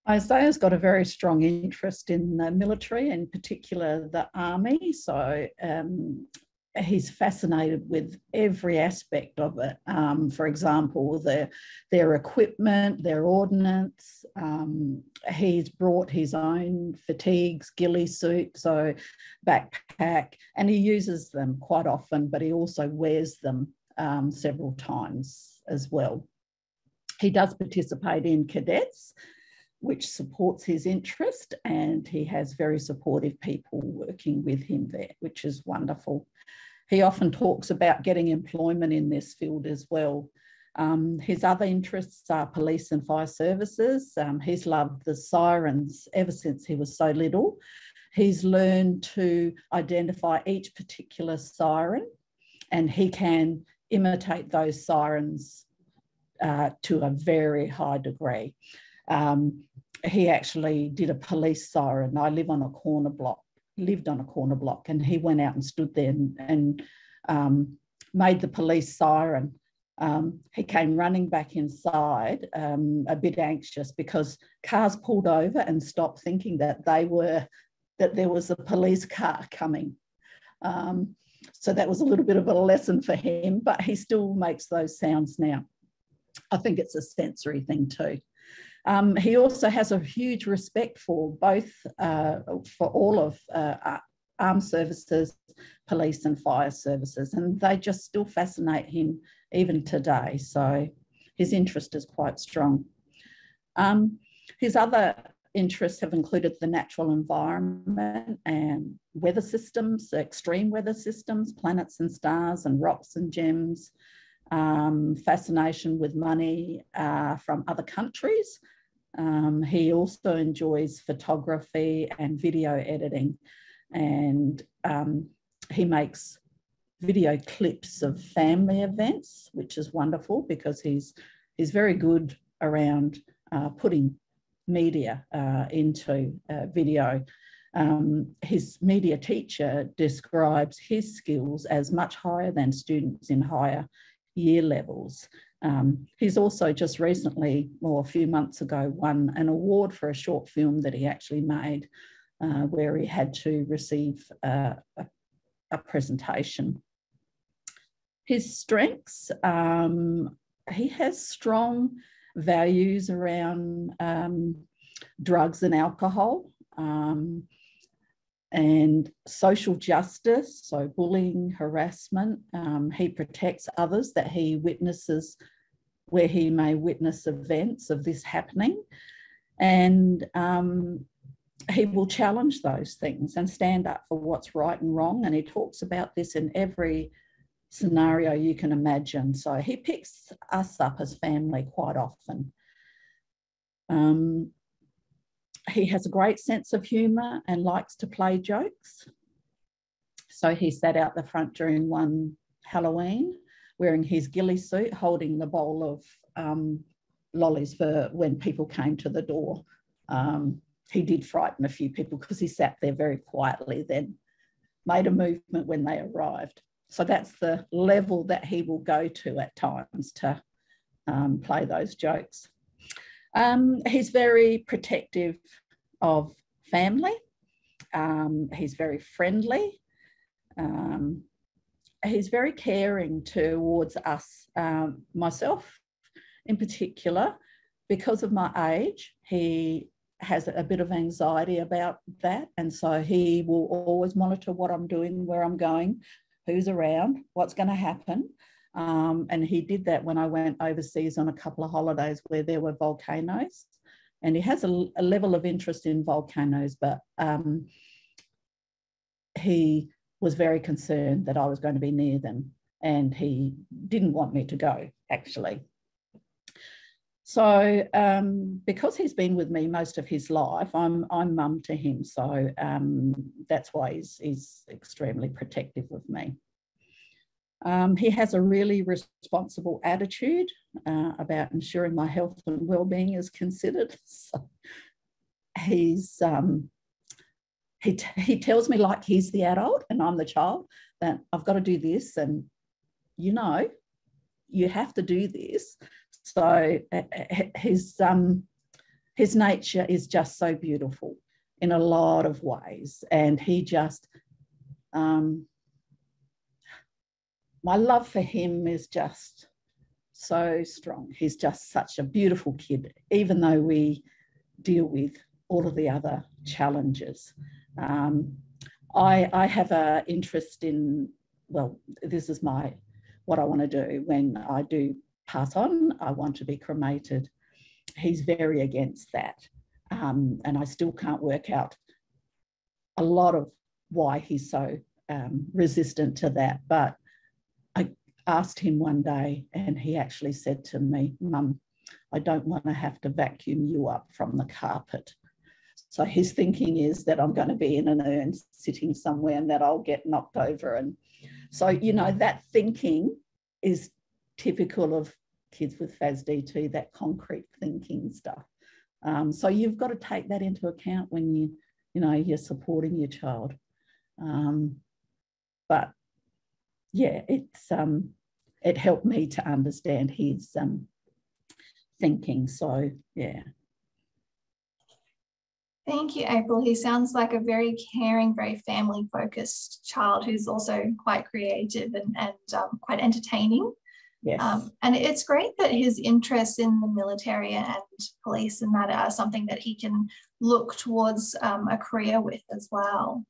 Isaiah's got a very strong interest in the military, in particular the army. So he's fascinated with every aspect of it. For example, their equipment, their ordnance. He's brought his own fatigues, ghillie suit, so backpack, and he uses them quite often, but he also wears them several times as well. He does participate in cadets, which supports his interest, and he has very supportive people working with him there, which is wonderful. He often talks about getting employment in this field as well. His other interests are police and fire services. He's loved the sirens ever since he was so little. He's learned to identify each particular siren, and he can imitate those sirens to a very high degree. He actually did a police siren. I lived on a corner block, and he went out and stood there and made the police siren. He came running back inside, a bit anxious because cars pulled over and stopped, thinking that there was a police car coming. So that was a little bit of a lesson for him, but he still makes those sounds now. I think it's a sensory thing too. He also has a huge respect for both, for all of armed services, police and fire services, and they just still fascinate him even today. So his interest is quite strong. His other interests have included the natural environment and weather systems, extreme weather systems, planets and stars and rocks and gems, fascination with money from other countries. He also enjoys photography and video editing, and he makes video clips of family events, which is wonderful because he's very good around putting media into video. His media teacher describes his skills as much higher than students in higher year levels. He's also just recently, or a few months ago, won an award for a short film that he actually made where he had to receive a presentation. His strengths, he has strong values around drugs and alcohol, and social justice, so bullying, harassment. He protects others that he witnesses, where he may witness events of this happening, and he will challenge those things and stand up for what's right and wrong, and he talks about this in every scenario you can imagine. So he picks us up as family quite often. He has a great sense of humour and likes to play jokes. So he sat out the front during one Halloween wearing his ghillie suit, holding the bowl of lollies for when people came to the door. He did frighten a few people because he sat there very quietly, then made a movement when they arrived. So that's the level that he will go to at times to play those jokes. He's very protective of family. He's very friendly. He's very caring towards us. Myself in particular, because of my age, he has a bit of anxiety about that. And so he will always monitor what I'm doing, where I'm going, who's around, what's going to happen. And he did that when I went overseas on a couple of holidays where there were volcanoes. And he has a level of interest in volcanoes, but he was very concerned that I was going to be near them, and he didn't want me to go, actually. So because he's been with me most of his life, I'm mum to him. So that's why he's extremely protective of me. He has a really responsible attitude about ensuring my health and well-being is considered. So he's he tells me like he's the adult and I'm the child, that I've got to do this, and you know, you have to do this. So his nature is just so beautiful in a lot of ways, and he just my love for him is just so strong. He's just such a beautiful kid, even though we deal with all of the other challenges. I have an interest in, well, this is what I want to do when I do pass on. I want to be cremated. He's very against that. And I still can't work out a lot of why he's so resistant to that. But I asked him one day and he actually said to me, "Mum, I don't want to have to vacuum you up from the carpet." So his thinking is that I'm going to be in an urn sitting somewhere and that I'll get knocked over. And so, you know, that thinking is typical of kids with Fasd too, that concrete thinking stuff. So you've got to take that into account when you're supporting your child. But yeah, it helped me to understand his thinking. So yeah. Thank you, April. He sounds like a very caring, very family-focused child who's also quite creative and quite entertaining. Yes. And it's great that his interests in the military and police and that are something that he can look towards a career with as well.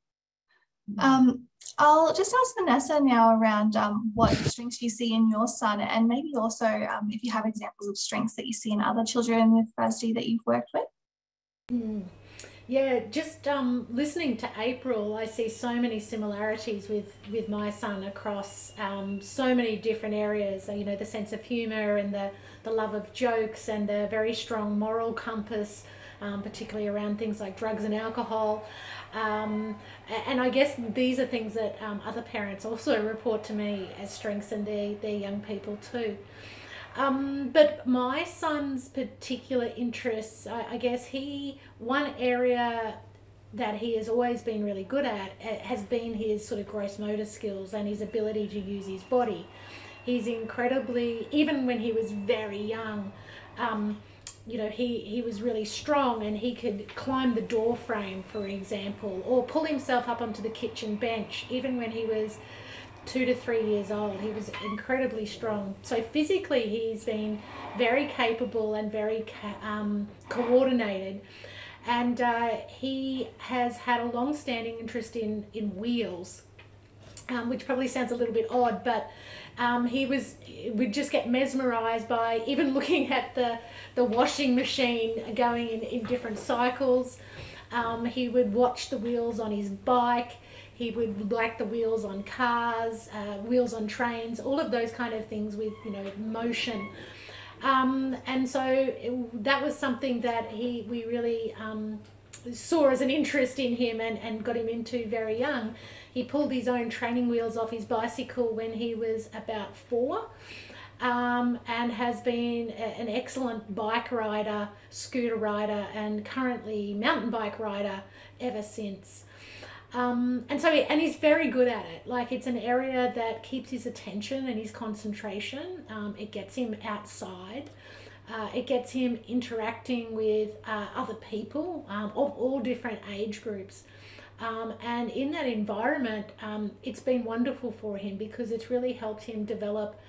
I'll just ask Vanessa now around what strengths you see in your son, and maybe also if you have examples of strengths that you see in other children with Fasd that you've worked with. Yeah, just listening to April, I see so many similarities with my son across so many different areas. You know, the sense of humour and the love of jokes and the very strong moral compass, particularly around things like drugs and alcohol. And I guess these are things that other parents also report to me as strengths in their young people too. But my son's particular interests, I guess one area that he has always been really good at has been his sort of gross motor skills and his ability to use his body. He's incredibly, even when he was very young, you know, he was really strong and he could climb the door frame, for example, or pull himself up onto the kitchen bench, even when he was 2 to 3 years old. He was incredibly strong. So physically he's been very capable and very coordinated, and he has had a long-standing interest in wheels, which probably sounds a little bit odd, but we'd just get mesmerized by even looking at the washing machine going in different cycles. He would watch the wheels on his bike. He would like the wheels on cars, wheels on trains, all of those kind of things with, you know, motion. And so that was something that we really saw as an interest in him and got him into very young. He pulled his own training wheels off his bicycle when he was about 4. And has been an excellent bike rider, scooter rider, and currently mountain bike rider ever since. And he's very good at it. Like, it's an area that keeps his attention and his concentration. It gets him outside. It gets him interacting with other people of all different age groups. And in that environment, it's been wonderful for him because it's really helped him develop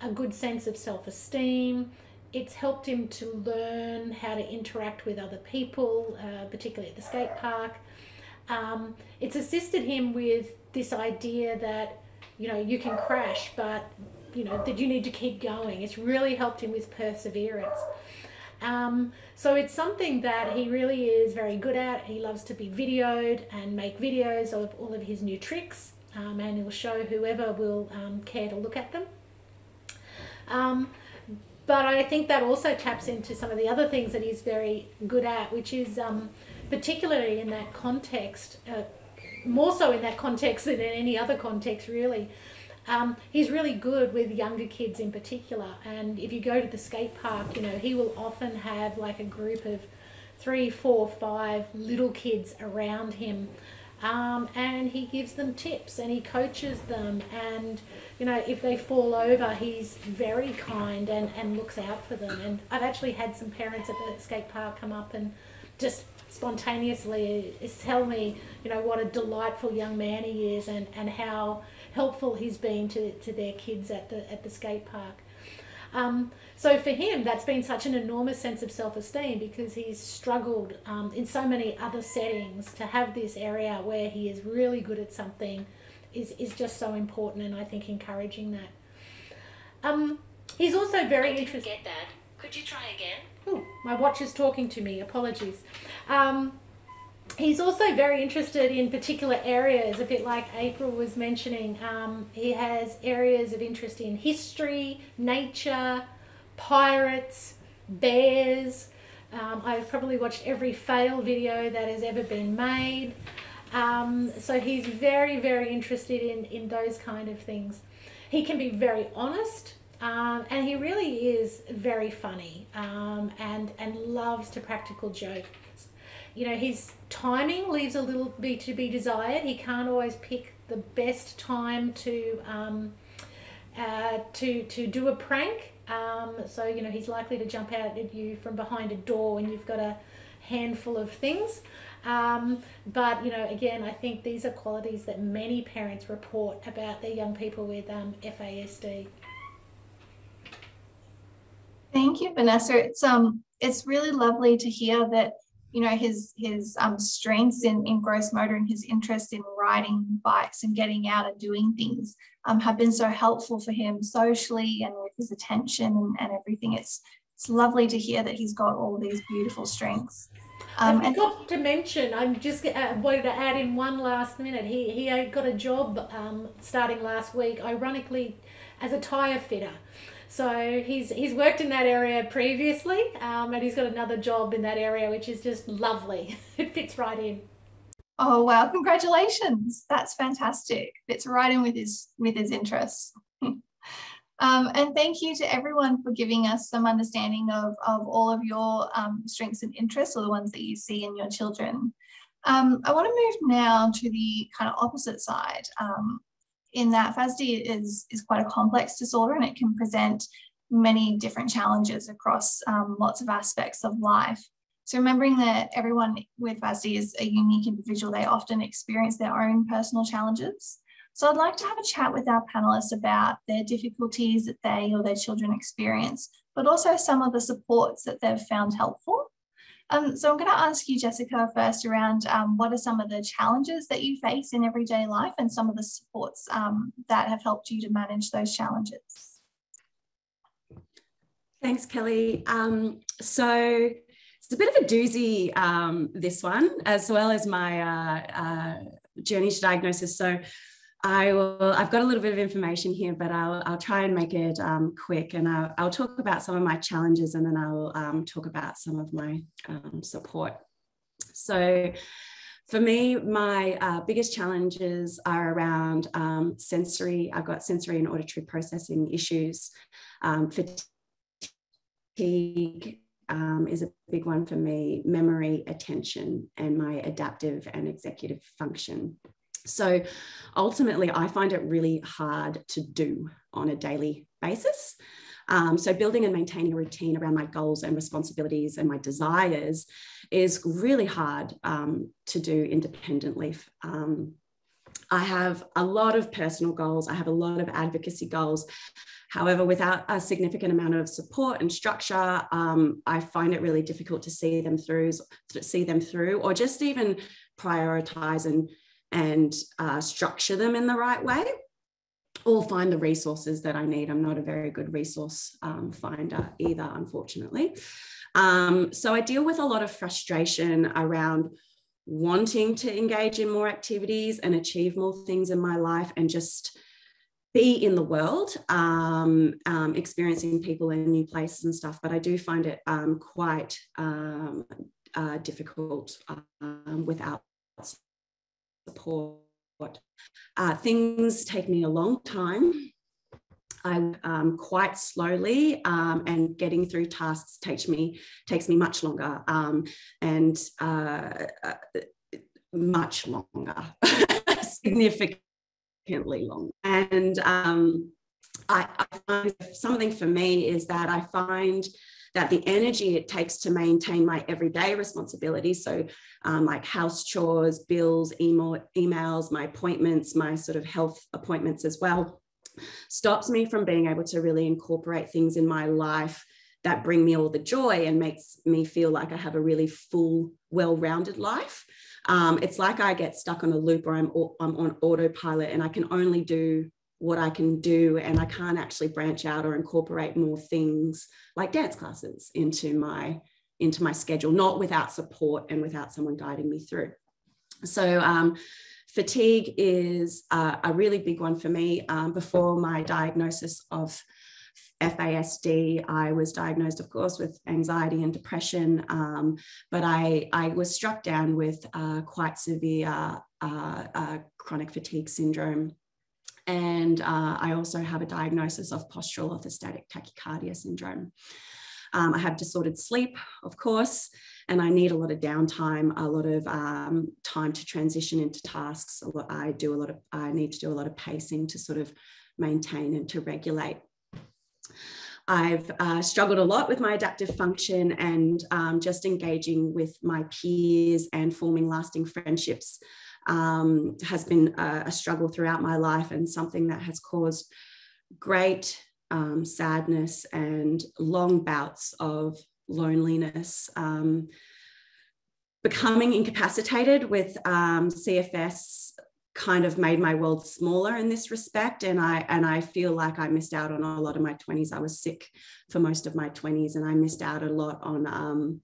a good sense of self-esteem. It's helped him to learn how to interact with other people, particularly at the skate park. It's assisted him with this idea that, you know, you can crash, but, you know, that you need to keep going. It's really helped him with perseverance. So it's something that he really is very good at. He loves to be videoed and make videos of all of his new tricks, and he'll show whoever will care to look at them. But I think that also taps into some of the other things that he's very good at, which is particularly in that context, more so in that context than in any other context really. He's really good with younger kids in particular. And if you go to the skate park, you know, he will often have like a group of 3, 4, 5 little kids around him. And he gives them tips and he coaches them, and you know, if they fall over, he's very kind and looks out for them. And I've actually had some parents at the skate park come up and just spontaneously tell me, you know, what a delightful young man he is, and how helpful he's been to their kids at the skate park. So for him, that's been such an enormous sense of self-esteem, because he's struggled in so many other settings. To have this area where he is really good at something is just so important, and I think encouraging that. He's also very interested. I didn't get that. Could you try again? Oh, my watch is talking to me. Apologies. He's also very interested in particular areas, a bit like April was mentioning. He has areas of interest in history, nature, pirates, bears. I've probably watched every fail video that has ever been made. So he's very, very interested in those kind of things. He can be very honest, and he really is very funny, and loves to practical joke. You know, his timing leaves a little bit to be desired. He can't always pick the best time to do a prank. So, you know, he's likely to jump out at you from behind a door when you've got a handful of things. But, you know, again, I think these are qualities that many parents report about their young people with FASD. Thank you, Vanessa. It's really lovely to hear that, you know, his strengths in gross motor and his interest in riding bikes and getting out and doing things have been so helpful for him socially and with his attention and everything. It's lovely to hear that he's got all these beautiful strengths. I forgot to mention, I'm just wanted to add in one last minute. He got a job starting last week, ironically, as a tyre fitter. So he's worked in that area previously, and he's got another job in that area, which is just lovely. It fits right in. Oh wow! Congratulations, that's fantastic. Fits right in with his interests. And thank you to everyone for giving us some understanding of all of your strengths and interests, or the ones that you see in your children. I want to move now to the kind of opposite side. In that FASD is quite a complex disorder, and it can present many different challenges across lots of aspects of life. So remembering that everyone with FASD is a unique individual, they often experience their own personal challenges. So I'd like to have a chat with our panelists about their difficulties that they or their children experience, but also some of the supports that they've found helpful. So I'm going to ask you, Jessica, first around what are some of the challenges that you face in everyday life and some of the supports that have helped you to manage those challenges? Thanks, Kelly. So it's a bit of a doozy, this one, as well as my journey to diagnosis. So I've got a little bit of information here, but I'll try and make it quick, and I'll talk about some of my challenges, and then I'll talk about some of my support. So for me, my biggest challenges are around sensory. I've got sensory and auditory processing issues. Fatigue is a big one for me, memory, attention, and my adaptive and executive function. So ultimately, I find it really hard to do on a daily basis. So building and maintaining a routine around my goals and responsibilities and my desires is really hard to do independently. I have a lot of personal goals. I have a lot of advocacy goals. However, without a significant amount of support and structure, I find it really difficult to see them through, or just even prioritize and structure them in the right way, or find the resources that I need. I'm not a very good resource finder either, unfortunately. So I deal with a lot of frustration around wanting to engage in more activities and achieve more things in my life, and just be in the world, experiencing people in new places and stuff, but I do find it quite difficult without support. Things take me a long time. I quite slowly, and getting through tasks takes me much longer, and much longer, significantly long. And I find something for me is that I find that the energy it takes to maintain my everyday responsibilities, so like house chores, bills, emails, my appointments, my sort of health appointments as well, stops me from being able to really incorporate things in my life that bring me all the joy and makes me feel like I have a really full, well-rounded life. It's like I get stuck on a loop, or I'm on autopilot, and I can only do what I can do, and I can't actually branch out or incorporate more things like dance classes into my schedule, not without support and without someone guiding me through. So fatigue is a really big one for me. Before my diagnosis of FASD, I was diagnosed, of course, with anxiety and depression, but I was struck down with quite severe chronic fatigue syndrome. And I also have a diagnosis of postural orthostatic tachycardia syndrome. I have disordered sleep, of course, and I need a lot of downtime, a lot of time to transition into tasks. I need to do a lot of pacing to sort of maintain and to regulate. I've struggled a lot with my adaptive function, and just engaging with my peers and forming lasting friendships has been a struggle throughout my life, and something that has caused great sadness and long bouts of loneliness. Becoming incapacitated with CFS kind of made my world smaller in this respect, and I feel like I missed out on a lot of my 20s. I was sick for most of my 20s, and I missed out a lot on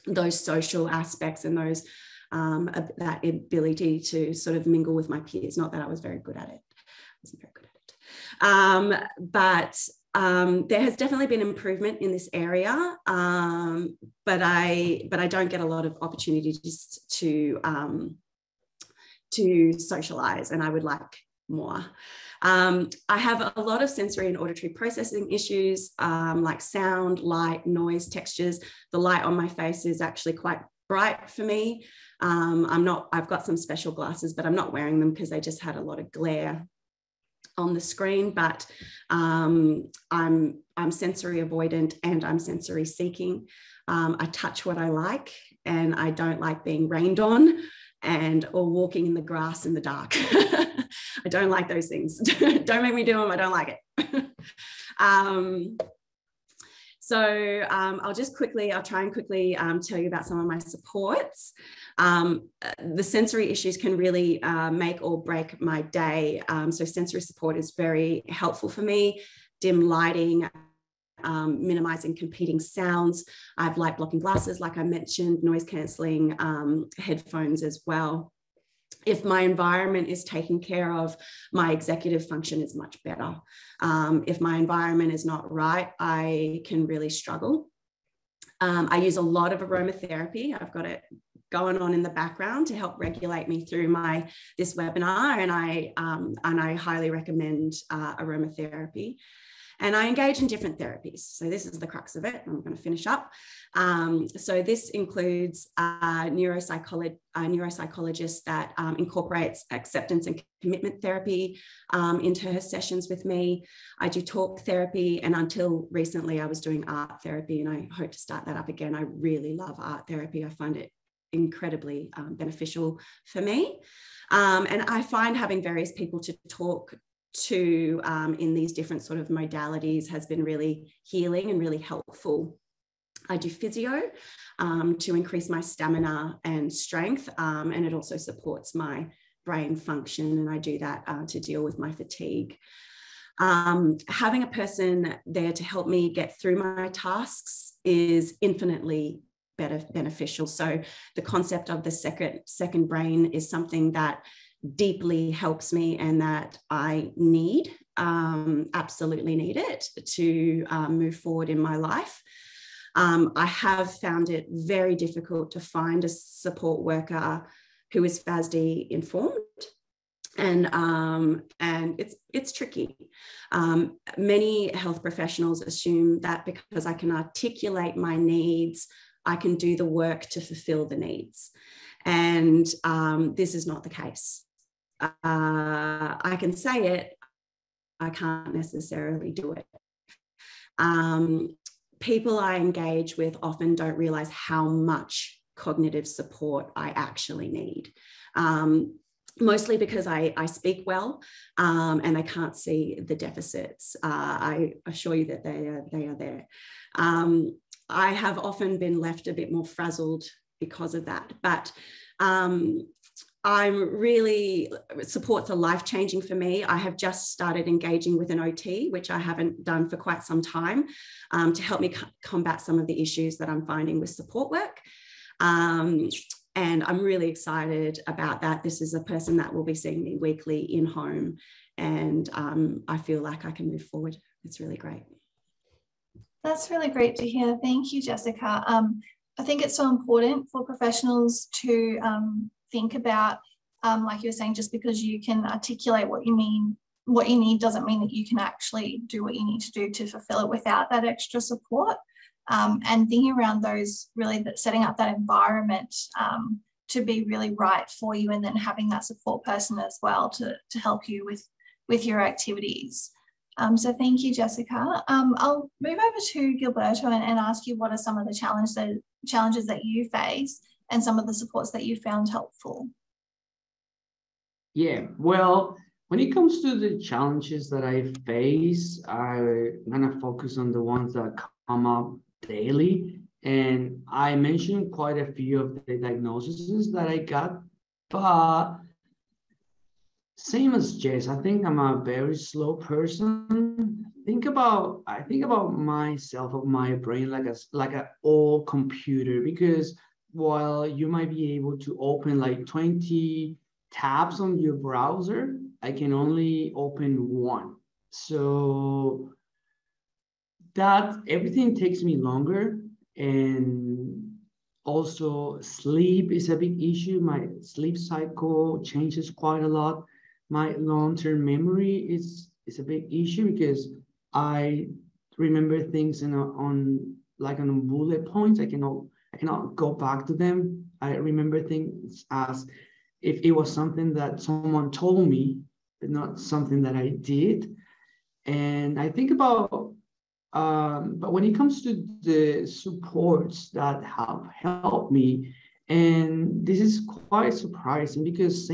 those social aspects and those that ability to sort of mingle with my peers. Not that I was very good at it. I wasn't very good at it. But there has definitely been improvement in this area, but I don't get a lot of opportunities to socialize, and I would like more. I have a lot of sensory and auditory processing issues, like sound, light, noise, textures. The light on my face is actually quite bright for me. I've got some special glasses, but I'm not wearing them because they just had a lot of glare on the screen. But I'm sensory avoidant, and I'm sensory seeking. I touch what I like, and I don't like being rained on or walking in the grass in the dark. I don't like those things. Don't make me do them. I don't like it. So I'll try and quickly tell you about some of my supports. The sensory issues can really make or break my day. So sensory support is very helpful for me. Dim lighting, minimizing competing sounds. I have light blocking glasses, like I mentioned, noise cancelling headphones as well. If my environment is taken care of, my executive function is much better. If my environment is not right, I can really struggle. I use a lot of aromatherapy. I've got it going on in the background to help regulate me through this webinar, and I highly recommend aromatherapy. And I engage in different therapies. So this is the crux of it. I'm going to finish up. So this includes a neuropsychologist that incorporates acceptance and commitment therapy into her sessions with me. I do talk therapy, and until recently I was doing art therapy, and I hope to start that up again. I really love art therapy. I find it incredibly beneficial for me. And I find having various people to talk to in these different sort of modalities has been really healing and really helpful. I do physio to increase my stamina and strength, and it also supports my brain function, and I do that to deal with my fatigue. Having a person there to help me get through my tasks is infinitely beneficial. So the concept of the second brain is something that deeply helps me and that I need absolutely need it to move forward in my life. I have found it very difficult to find a support worker who is Fasd informed. And it's tricky. Many health professionals assume that because I can articulate my needs, I can do the work to fulfill the needs. And this is not the case. I can say it, I can't necessarily do it. People I engage with often don't realize how much cognitive support I actually need. Mostly because I speak well and I can't see the deficits. I assure you that they are there. I have often been left a bit more frazzled because of that, but I'm really, supports are life-changing for me. I have just started engaging with an OT, which I haven't done for quite some time, to help me combat some of the issues that I'm finding with support work. And I'm really excited about that. This is a person that will be seeing me weekly in home, and I feel like I can move forward. It's really great. That's really great to hear. Thank you, Jessica. I think it's so important for professionals to think about, like you were saying, just because you can articulate what you need doesn't mean that you can actually do what you need to do to fulfill it without that extra support. And thinking around those, really setting up that environment to be really right for you, and then having that support person as well to help you with your activities. So thank you, Jessica. I'll move over to Gilberto and ask you what are some of the challenges that you face and some of the supports that you found helpful. Yeah, well, when it comes to the challenges that I face, I'm going to focus on the ones that come up daily. And I mentioned quite a few of the diagnoses that I got, but same as Jess, I think I'm a very slow person. I think about myself, of my brain, like a old computer, because while you might be able to open like 20 tabs on your browser, I can only open one. So that everything takes me longer. And also sleep is a big issue. My sleep cycle changes quite a lot. My long-term memory is a big issue because I remember things on bullet points. I cannot go back to them. I remember things as if it was something that someone told me, but not something that I did. And I think about, but when it comes to the supports that have helped me, and this is quite surprising because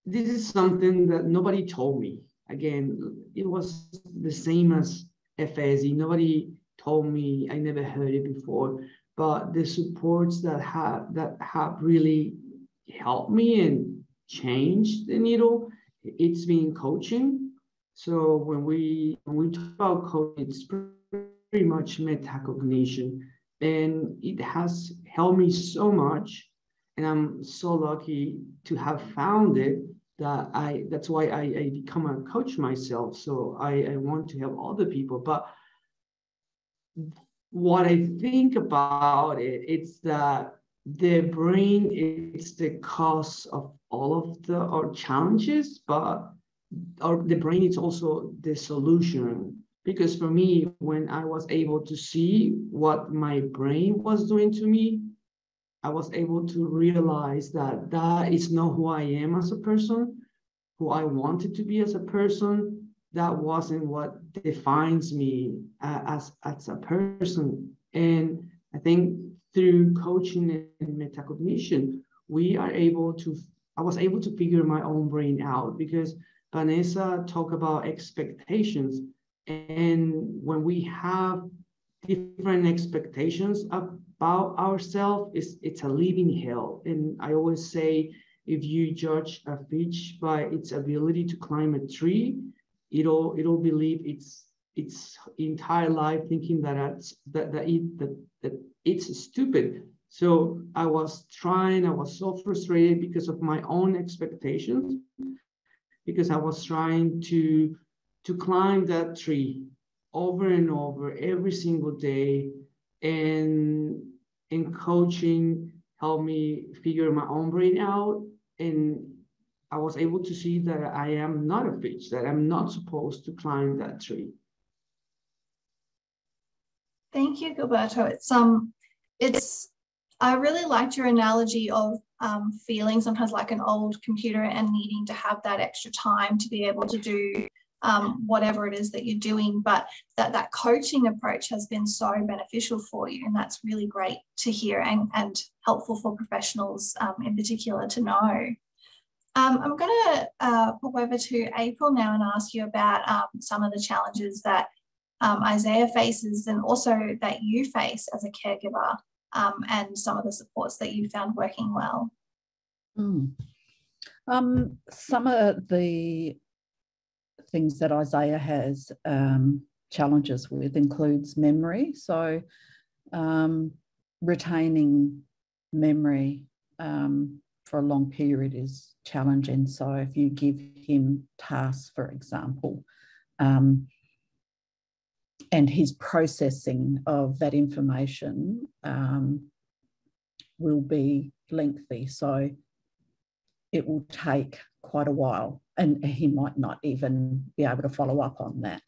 this is something that nobody told me. Again, it was the same as Fasd. Nobody told me, I never heard it before, but the supports that have really helped me and changed the needle, it's been coaching. So when we talk about coaching, it's pretty much metacognition, and it has helped me so much. And I'm so lucky to have found it that's why I become a coach myself. So I want to help other people. But what I think about it's that the brain is the cause of all of our challenges, but the brain is also the solution. Because for me, when I was able to see what my brain was doing to me, I was able to realize that that is not who I am as a person, who I wanted to be as a person. That wasn't what defines me as a person. And I think through coaching and metacognition, I was able to figure my own brain out, because Vanessa talked about expectations. And when we have different expectations about ourselves, it's a living hell. And I always say, if you judge a fish by its ability to climb a tree, it'll believe its entire life thinking that it's stupid. So I was so frustrated because of my own expectations, because I was trying to climb that tree over and over every single day. And coaching helped me figure my own brain out. And I was able to see that I am not a fish, that I'm not supposed to climb that tree. Thank you, Gilberto. I really liked your analogy of feeling sometimes like an old computer and needing to have that extra time to be able to do whatever it is that you're doing, but that coaching approach has been so beneficial for you, and that's really great to hear and helpful for professionals in particular to know. I'm going to pop over to April now and ask you about some of the challenges that Isaiah faces and also that you face as a caregiver, and some of the supports that you found working well. Some of the things that Isaiah has challenges with includes memory. So retaining memory for a long period is challenging. So if you give him tasks, for example, and his processing of that information will be lengthy. So it will take quite a while, and he might not even be able to follow up on that.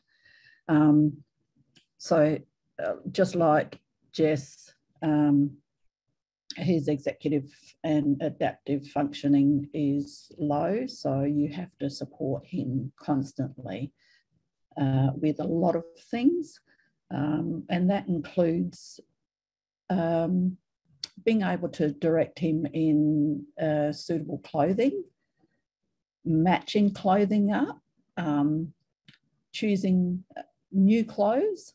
Just like Jess, his executive and adaptive functioning is low, so you have to support him constantly with a lot of things, and that includes being able to direct him in suitable clothing, matching clothing up, choosing new clothes,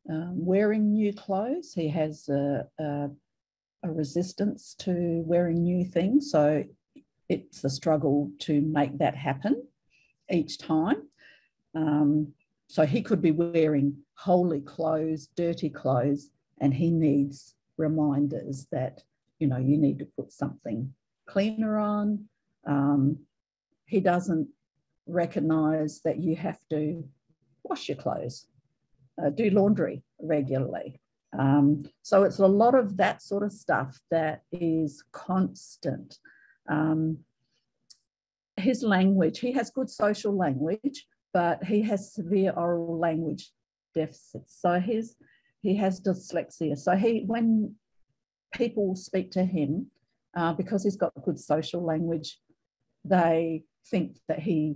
wearing new clothes. He has a resistance to wearing new things, so it's a struggle to make that happen each time. So he could be wearing holey clothes, dirty clothes, and he needs reminders that, you know, you need to put something cleaner on. He doesn't recognise that you have to wash your clothes, do laundry regularly. So it's a lot of that sort of stuff that is constant. His language, he has good social language, but he has severe oral language deficits. So he has dyslexia. So when people speak to him, because he's got good social language, they think that he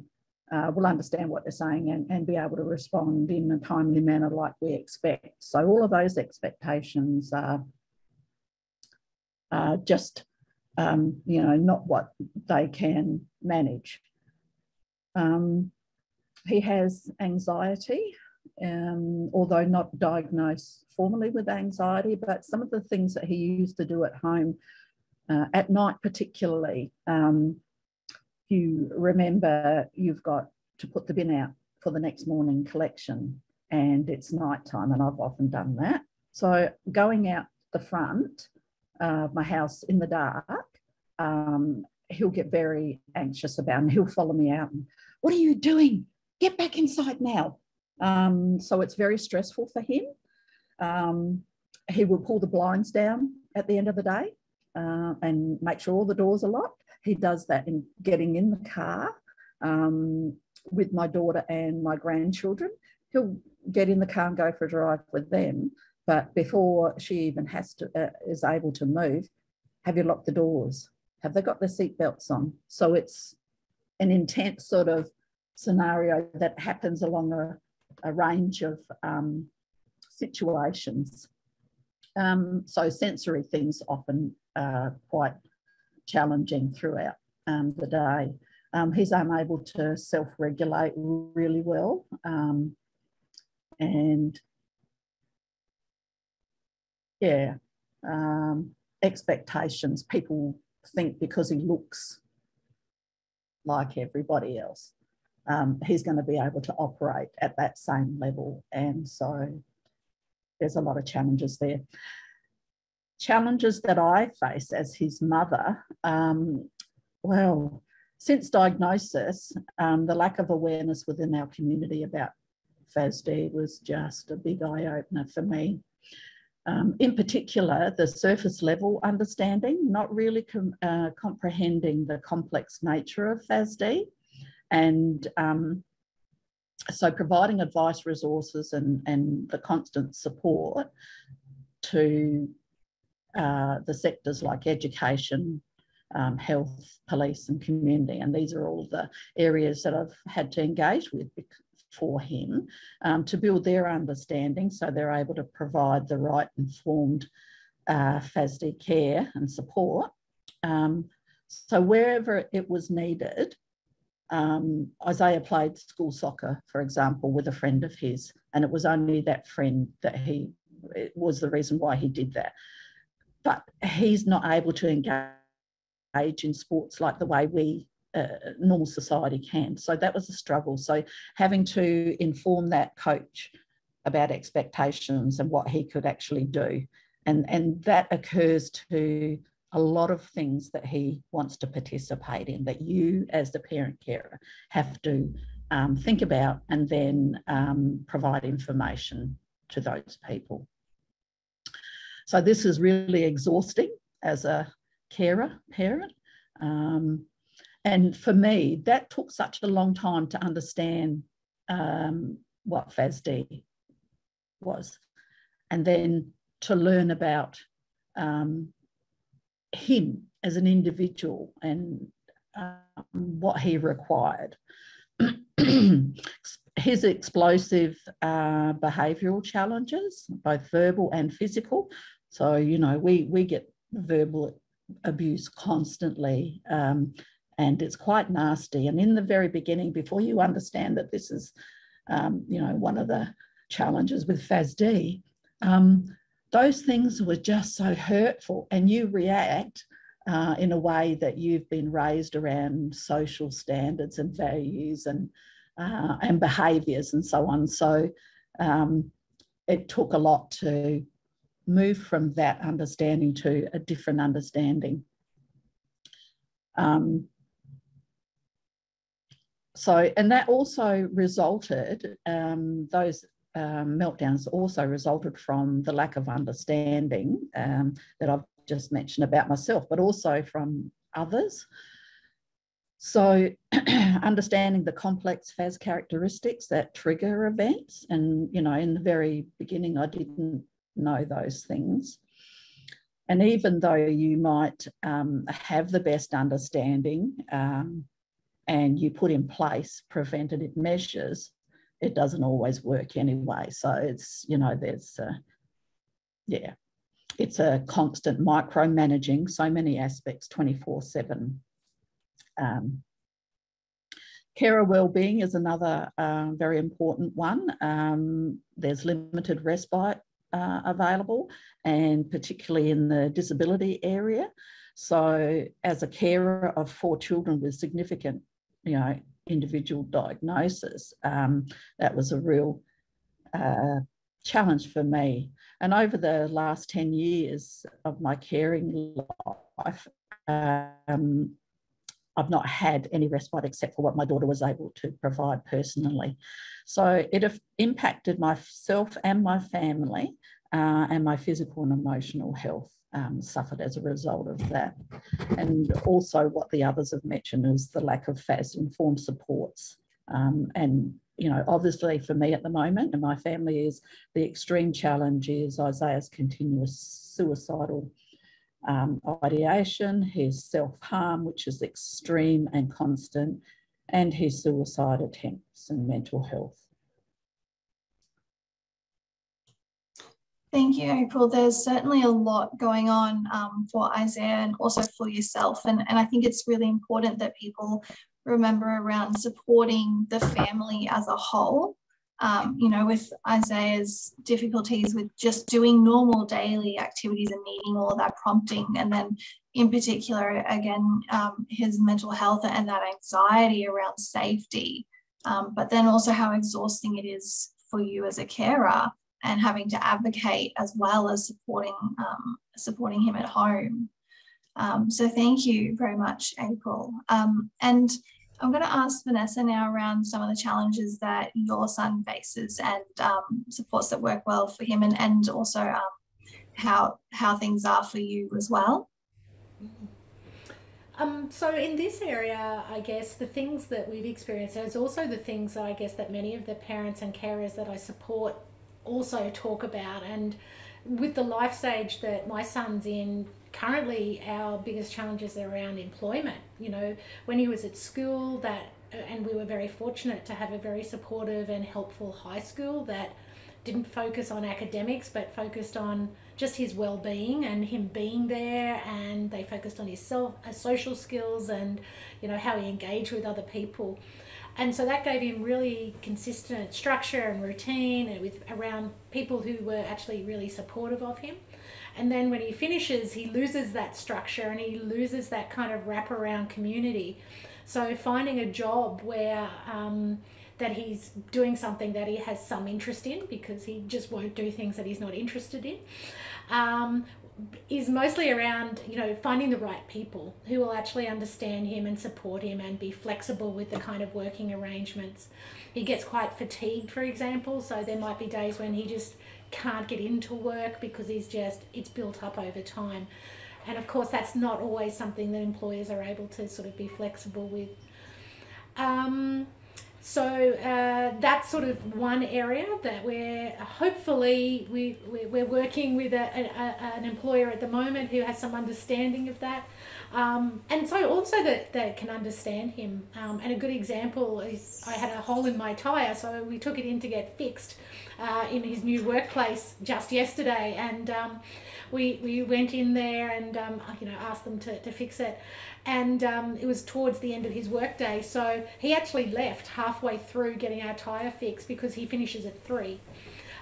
will understand what they're saying and be able to respond in a timely manner like we expect. So all of those expectations are just, you know, not what they can manage. He has anxiety, although not diagnosed formally with anxiety, but some of the things that he used to do at home, at night particularly, you remember you've got to put the bin out for the next morning collection and it's nighttime, and I've often done that. So going out the front of my house in the dark, he'll get very anxious about, and he'll follow me out and, what are you doing? Get back inside now. So it's very stressful for him. He will pull the blinds down at the end of the day and make sure all the doors are locked. He does that in getting in the car with my daughter and my grandchildren. He'll get in the car and go for a drive with them, but before she even is able to move, have you locked the doors? Have they got their seatbelts on? So it's an intense sort of scenario that happens along a range of situations. So sensory things often are quite challenging throughout the day. He's unable to self-regulate really well, and yeah, expectations. People think because he looks like everybody else, he's going to be able to operate at that same level, and so there's a lot of challenges there. Challenges that I face as his mother, well, Since diagnosis, the lack of awareness within our community about Fasd was just a big eye-opener for me. In particular, the surface level understanding, not really comprehending the complex nature of Fasd, and so providing advice, resources and the constant support to the sectors like education, health, police and community. And these are all the areas that I've had to engage with for him to build their understanding so they're able to provide the right informed Fasd care and support. So wherever it was needed, Isaiah played school soccer, for example, with a friend of his, and it was only that friend that it was the reason why he did that. But he's not able to engage in sports like the way we normal society can. So that was a struggle. So having to inform that coach about expectations and what he could actually do. And that occurs to a lot of things that he wants to participate in, that you as the parent carer have to think about and then provide information to those people. So this is really exhausting as a carer, parent. And for me, that took such a long time to understand what Fasd was. And then to learn about him as an individual and what he required. His explosive behavioural challenges, both verbal and physical. So, you know, we get verbal abuse constantly, and it's quite nasty. And in the very beginning, before you understand that this is, you know, one of the challenges with Fasd, those things were just so hurtful, and you react in a way that you've been raised around social standards and values and behaviours and so on. So it took a lot to move from that understanding to a different understanding. And that also resulted, those meltdowns also resulted from the lack of understanding that I've just mentioned about myself, but also from others. So understanding the complex Fasd characteristics that trigger events. And, you know, in the very beginning, I didn't know those things. And even though you might have the best understanding and you put in place preventative measures, it doesn't always work anyway. So it's, you know, there's, yeah, it's a constant micromanaging so many aspects 24/7. Carer wellbeing is another very important one. There's limited respite available, and particularly in the disability area. So as a carer of 4 children with significant, you know, individual diagnosis, that was a real challenge for me. And over the last 10 years of my caring life, I've not had any respite except for what my daughter was able to provide personally. So it impacted myself and my family, and my physical and emotional health suffered as a result of that. And also what the others have mentioned is the lack of Fasd-informed supports. And, you know, obviously for me at the moment and my family is the extreme challenge is Isaiah's continuous suicidal ideation, his self-harm, which is extreme and constant, and his suicide attempts and mental health. Thank you, April. There's certainly a lot going on for Isaiah and also for yourself. And I think it's really important that people remember around supporting the family as a whole. You know, with Isaiah's difficulties with just doing normal daily activities and needing all of that prompting, and then in particular, again, his mental health and that anxiety around safety, but then also how exhausting it is for you as a carer and having to advocate as well as supporting him at home. So thank you very much, April. And I'm going to ask Vanessa now around some of the challenges that your son faces and supports that work well for him, and also how things are for you as well. So in this area, I guess the things that we've experienced, and it's also the things that I guess that many of the parents and carers that I support also talk about. And with the life stage that my son's in, currently our biggest challenges are around employment. You know, when he was at school, and we were very fortunate to have a very supportive and helpful high school that didn't focus on academics but focused on just his well-being and him being there, and they focused on his social skills and, you know, how he engaged with other people. And so that gave him really consistent structure and routine, and around people who were actually really supportive of him. And then when he finishes, he loses that structure and he loses that kind of wraparound community. So finding a job where that he's doing something that he has some interest in, because he just won't do things that he's not interested in, is mostly around, you know, finding the right people who will actually understand him and support him and be flexible with the kind of working arrangements. He gets quite fatigued, for example, so there might be days when he just can't get into work because it's built up over time. And of course that's not always something that employers are able to sort of be flexible with. So that's sort of one area that we're hopefully we're working with an employer at the moment who has some understanding of that, and so also that can understand him. And a good example is I had a hole in my tyre, so we took it in to get fixed in his new workplace just yesterday, and we went in there and you know, asked them to fix it. And it was towards the end of his workday, so he actually left halfway through getting our tyre fixed because he finishes at 3,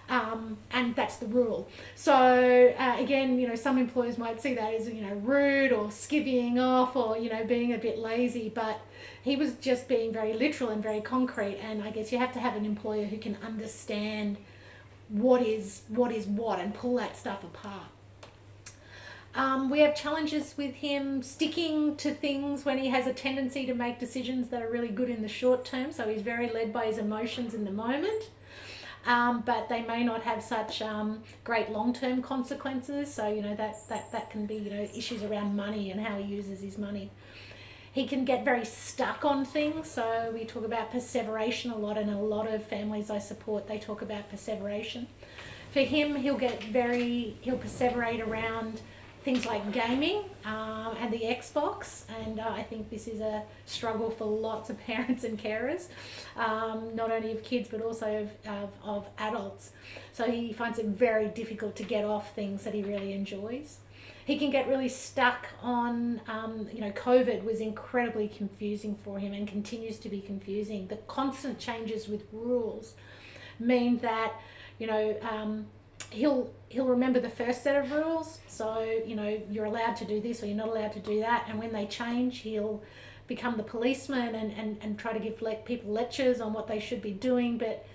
and that's the rule. So again, you know, some employers might see that as, you know, rude or skivvying off or, you know, being a bit lazy, but he was just being very literal and very concrete. And I guess you have to have an employer who can understand what is what and pull that stuff apart. We have challenges with him sticking to things when he has a tendency to make decisions that are really good in the short term. So he's very led by his emotions in the moment, but they may not have such great long-term consequences. So, you know, that can be, you know, issues around money and how he uses his money. He can get very stuck on things. So we talk about perseveration a lot, and a lot of families I support, they talk about perseveration. For him, he'll perseverate around things like gaming and the Xbox, and I think this is a struggle for lots of parents and carers, not only of kids but also of adults. So he finds it very difficult to get off things that he really enjoys. He can get really stuck on, you know, COVID was incredibly confusing for him and continues to be confusing. The constant changes with rules mean that, you know, he'll remember the first set of rules. So, you know, you're allowed to do this or you're not allowed to do that. And when they change, he'll become the policeman and try to give people lectures on what they should be doing. But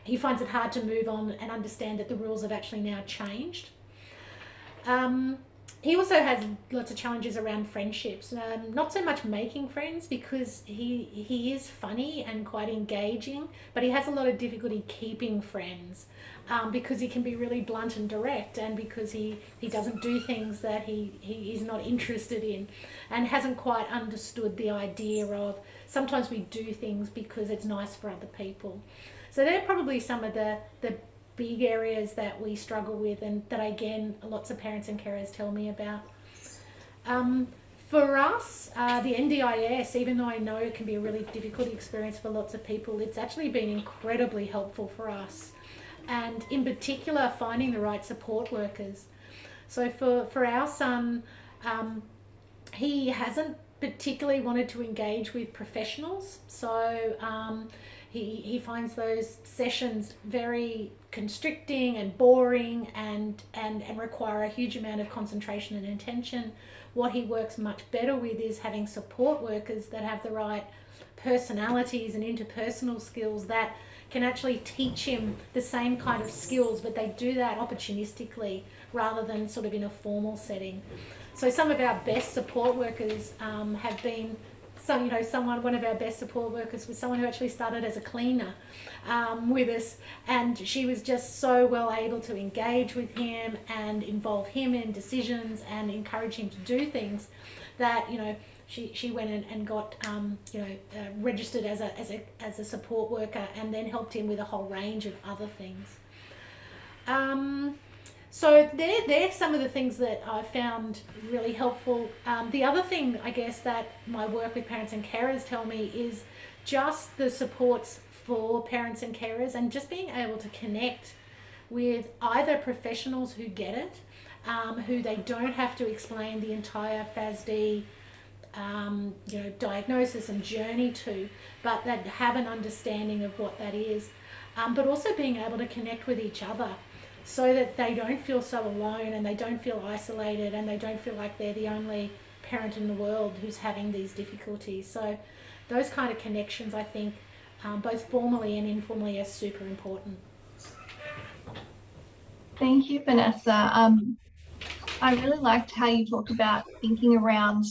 he finds it hard to move on and understand that the rules have actually now changed. He also has lots of challenges around friendships. Not so much making friends, because he is funny and quite engaging, but he has a lot of difficulty keeping friends because he can be really blunt and direct, and because he doesn't do things that he is not interested in, and hasn't quite understood the idea of sometimes we do things because it's nice for other people. So they're probably some of the big areas that we struggle with, and that again lots of parents and carers tell me about. For us, the NDIS, even though I know it can be a really difficult experience for lots of people, it's actually been incredibly helpful for us, and in particular finding the right support workers. So for our son, he hasn't particularly wanted to engage with professionals, so he finds those sessions very constricting and boring and require a huge amount of concentration and attention. What he works much better with is having support workers that have the right personalities and interpersonal skills that can actually teach him the same kind of skills, but they do that opportunistically rather than sort of in a formal setting. So some of our best support workers have been, one of our best support workers was someone who actually started as a cleaner with us, and she was just so well able to engage with him and involve him in decisions and encourage him to do things that, she went and got registered as a support worker, and then helped him with a whole range of other things. So they're some of the things that I found really helpful. The other thing, I guess, that my work with parents and carers tell me is just the supports for parents and carers, and just being able to connect with either professionals who get it, who they don't have to explain the entire Fasd diagnosis and journey to, but that have an understanding of what that is, but also being able to connect with each other so that they don't feel so alone, and they don't feel isolated, and they don't feel like they're the only parent in the world who's having these difficulties. So those kind of connections, I think, both formally and informally, are super important. Thank you, Vanessa. I really liked how you talked about thinking around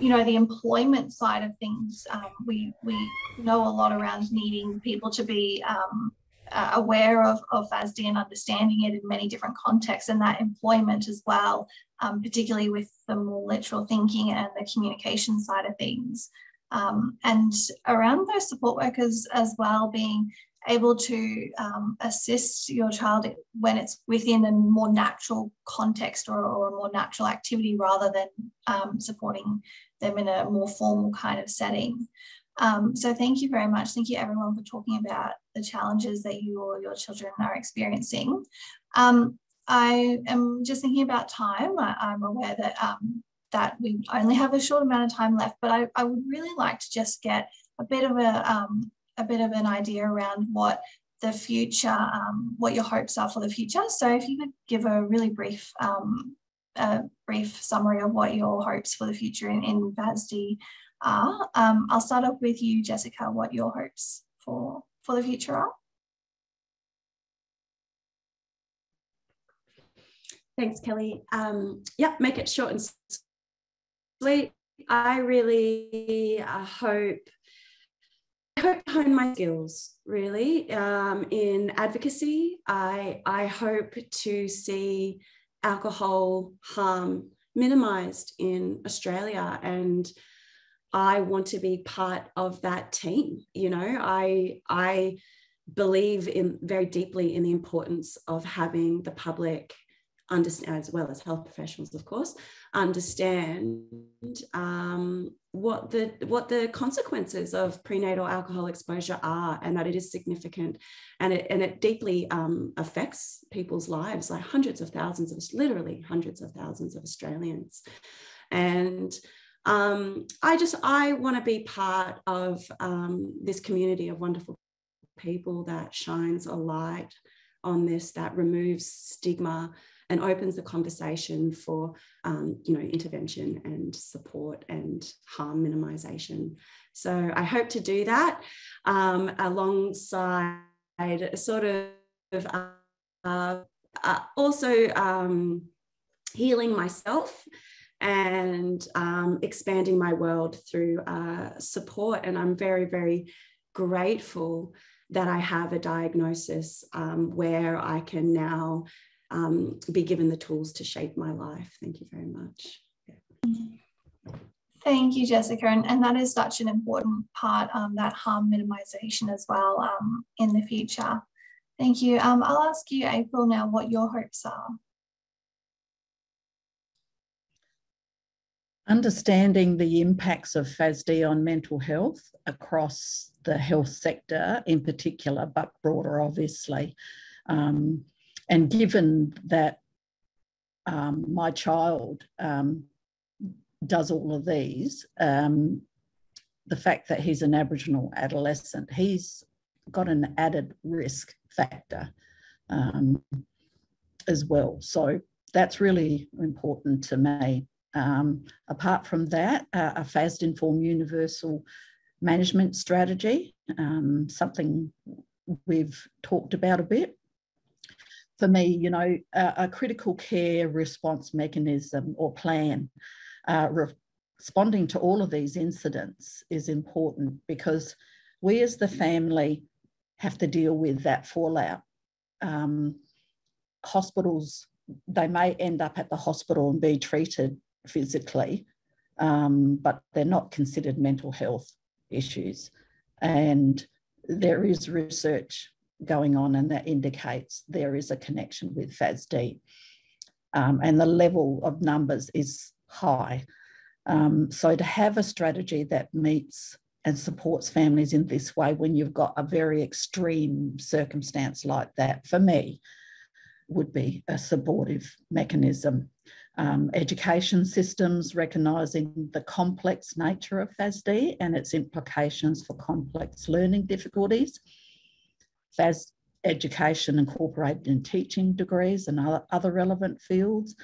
the employment side of things. We know a lot around needing people to be aware of Fasd and understanding it in many different contexts, and that employment as well, particularly with the more literal thinking and the communication side of things. And around those support workers as well, being able to assist your child when it's within a more natural context or a more natural activity, rather than supporting them in a more formal kind of setting. So thank you very much. Thank you everyone for talking about the challenges that you or your children are experiencing. I am just thinking about time. I'm aware that that we only have a short amount of time left, but I would really like to just get a bit of an idea around what the future, what your hopes are for the future. So if you could give a really brief summary of what your hopes for the future in Fasd are. I'll start off with you, Jessica, what your hopes for the future are. Thanks, Kelly. Make it short and sweet. I really hope to hone my skills, really, in advocacy. I hope to see alcohol harm minimised in Australia, and I want to be part of that team. I believe very deeply in the importance of having the public understand, as well as health professionals, of course, understand what the consequences of prenatal alcohol exposure are, and that it is significant, and it deeply affects people's lives, like literally hundreds of thousands of Australians. And I want to be part of this community of wonderful people that shines a light on this, that removes stigma and opens the conversation for intervention and support and harm minimisation. So I hope to do that alongside sort of also healing myself and expanding my world through support. And I'm very, very grateful that I have a diagnosis where I can now be given the tools to shape my life. Thank you very much. Thank you, Jessica. And that is such an important part, that harm minimisation as well in the future. Thank you. I'll ask you, April, now what your hopes are. Understanding the impacts of Fasd on mental health across the health sector in particular, but broader, obviously. And given that my child does all of these, the fact that he's an Aboriginal adolescent, he's got an added risk factor as well. So that's really important to me. Apart from that, a Fasd-informed universal management strategy, something we've talked about a bit. for me, you know, a critical care response mechanism or plan responding to all of these incidents is important, because we as the family have to deal with that fallout. Hospitals, they may end up at the hospital and be treated physically, but they're not considered mental health issues. And there is research going on, and that indicates there is a connection with Fasd. And the level of numbers is high. So to have a strategy that meets and supports families in this way when you've got a very extreme circumstance like that, for me, would be a supportive mechanism. Education systems recognising the complex nature of Fasd and its implications for complex learning difficulties. Fasd education incorporated in teaching degrees and other relevant fields,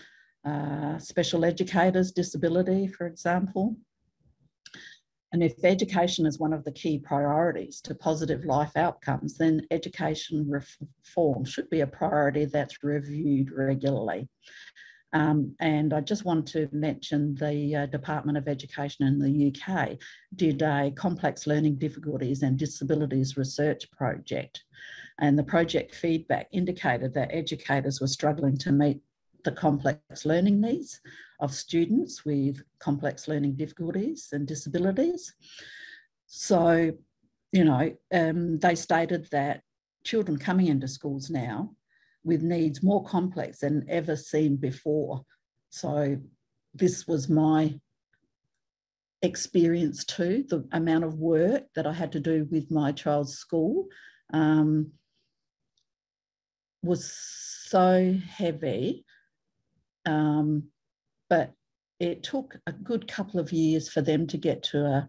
special educators, disability, for example. And if education is one of the key priorities to positive life outcomes, then education reform should be a priority that's reviewed regularly. And I just want to mention the Department of Education in the UK did a complex learning difficulties and disabilities research project. And the project feedback indicated that educators were struggling to meet the complex learning needs of students with complex learning difficulties and disabilities. So, you know, they stated that children coming into schools now with needs more complex than ever seen before. So this was my experience too. The amount of work that I had to do with my child's school was so heavy, but it took a good couple of years for them to get to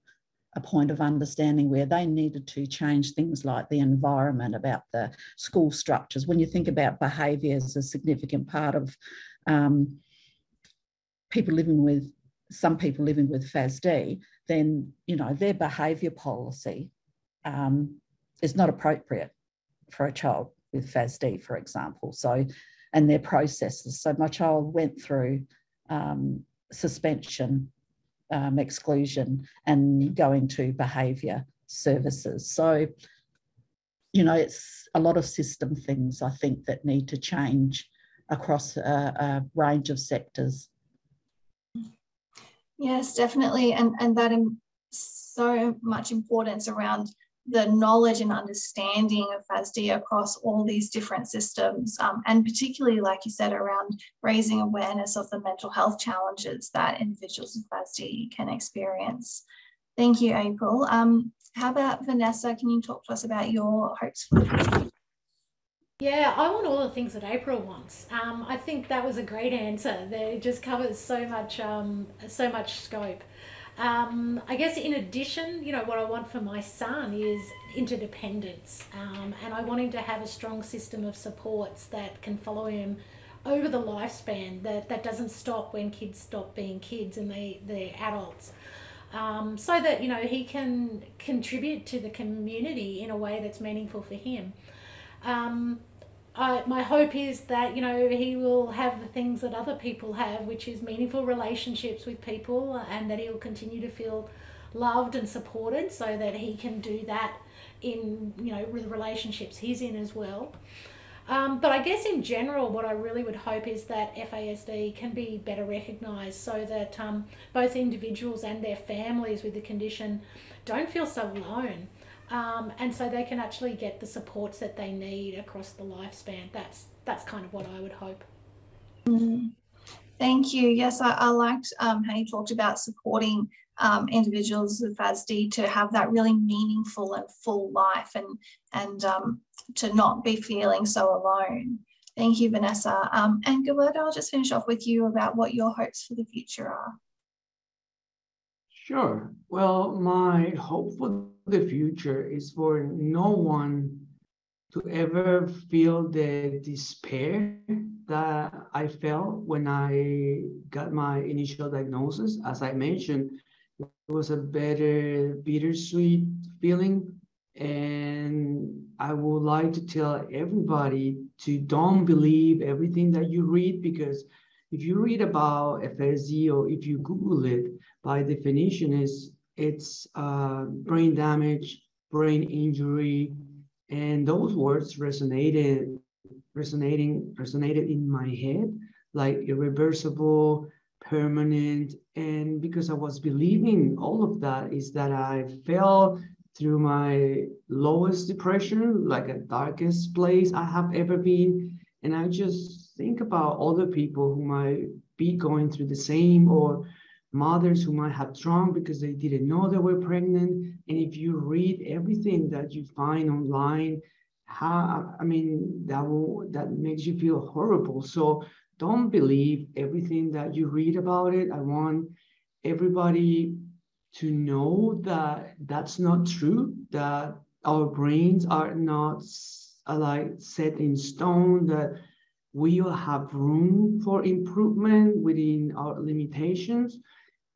a point of understanding where they needed to change things like the environment, about the school structures. When you think about behaviour as a significant part of some people living with Fasd, then, you know, their behaviour policy is not appropriate for a child with Fasd, for example. So, and their processes. So my child went through suspension, exclusion, and going to behaviour services. So, you know, it's a lot of system things, I think, that need to change across a range of sectors. Yes, definitely. And that so much importance around the knowledge and understanding of Fasd across all these different systems, and particularly, like you said, around raising awareness of the mental health challenges that individuals with Fasd can experience. Thank you, April. How about Vanessa? Can you talk to us about your hopes for the future? Yeah, I want all the things that April wants. I think that was a great answer. It just covers so much scope. I guess in addition, you know, what I want for my son is interdependence, and I want him to have a strong system of supports that can follow him over the lifespan, that doesn't stop when kids stop being kids and they're adults, so that, you know, he can contribute to the community in a way that's meaningful for him. My hope is that, you know, he will have the things that other people have, which is meaningful relationships with people, and that he'll continue to feel loved and supported, so that he can do that in, you know, with relationships he's in as well. But I guess in general, what I really would hope is that FASD can be better recognised, so that both individuals and their families with the condition don't feel so alone. And so they can actually get the supports that they need across the lifespan. That's kind of what I would hope. Thank you. Yes, I liked how you talked about supporting individuals with Fasd to have that really meaningful and full life, and to not be feeling so alone. Thank you, Vanessa. And Gilberto, I'll just finish off with you about what your hopes for the future are. Sure. Well, my hope for the future is for no one to ever feel the despair that I felt when I got my initial diagnosis. As I mentioned, it was a bittersweet feeling And I would like to tell everybody to don't believe everything that you read, because if you read about Fasd or if you Google it, by definition it's brain damage, brain injury, and those words resonated in my head, like irreversible, permanent. And because I was believing all of that, is that I fell through my lowest depression, like a darkest place I have ever been. And I just think about other people who might be going through the same, or mothers who might have drunk because they didn't know they were pregnant. And if you read everything that you find online, that makes you feel horrible. So don't believe everything that you read about it. I want everybody to know that that's not true, that our brains are not like set in stone, that we will have room for improvement within our limitations.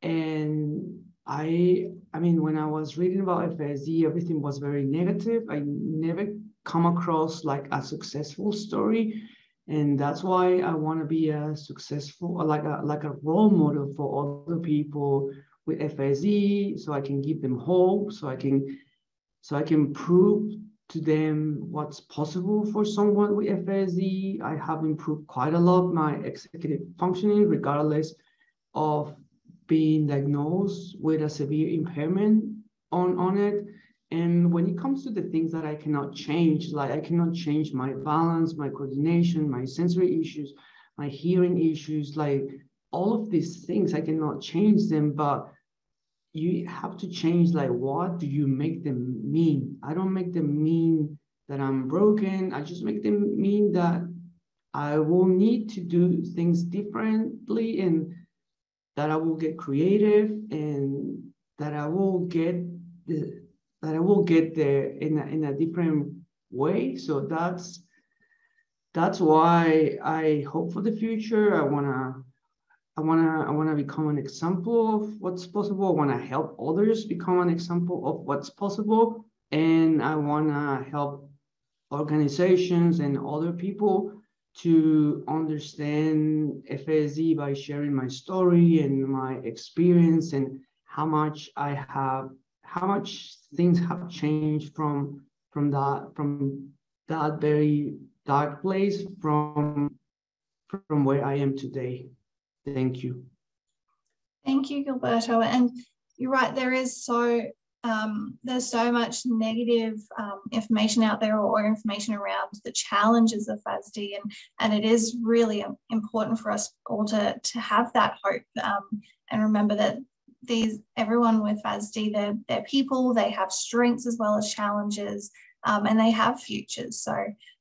And I mean, when I was reading about Fasd, everything was very negative. I never come across like a successful story. And that's why I want to be a successful, like a role model for other people with Fasd, so I can give them hope, so I can prove to them what's possible for someone with Fasd. I have improved quite a lot my executive functioning, regardless of being diagnosed with a severe impairment on it. And when it comes to the things that I cannot change, like I cannot change my balance, my coordination, my sensory issues, my hearing issues, like all of these things, I cannot change them, but you have to change, like, what do you make them mean? I don't make them mean that I'm broken. I just make them mean that I will need to do things differently, and that I will get creative, and that I will get there in a different way. So that's why I hope for the future. I wanna become an example of what's possible. I wanna help others become an example of what's possible, and I wanna help organizations and other people to understand Fasd by sharing my story and my experience, and how much things have changed from that very dark place, from where I am today. Thank you. Thank you, Gilberto. And you're right, there's so much negative information out there, or information around the challenges of Fasd, and it is really important for us all to have that hope, and remember that everyone with Fasd, they're people, they have strengths as well as challenges, and they have futures. So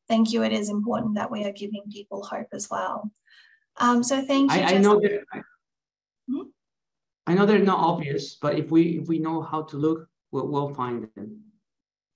thank you. It is important that we are giving people hope as well. So thank you. I know they're not obvious, but if we know how to look, we'll find them.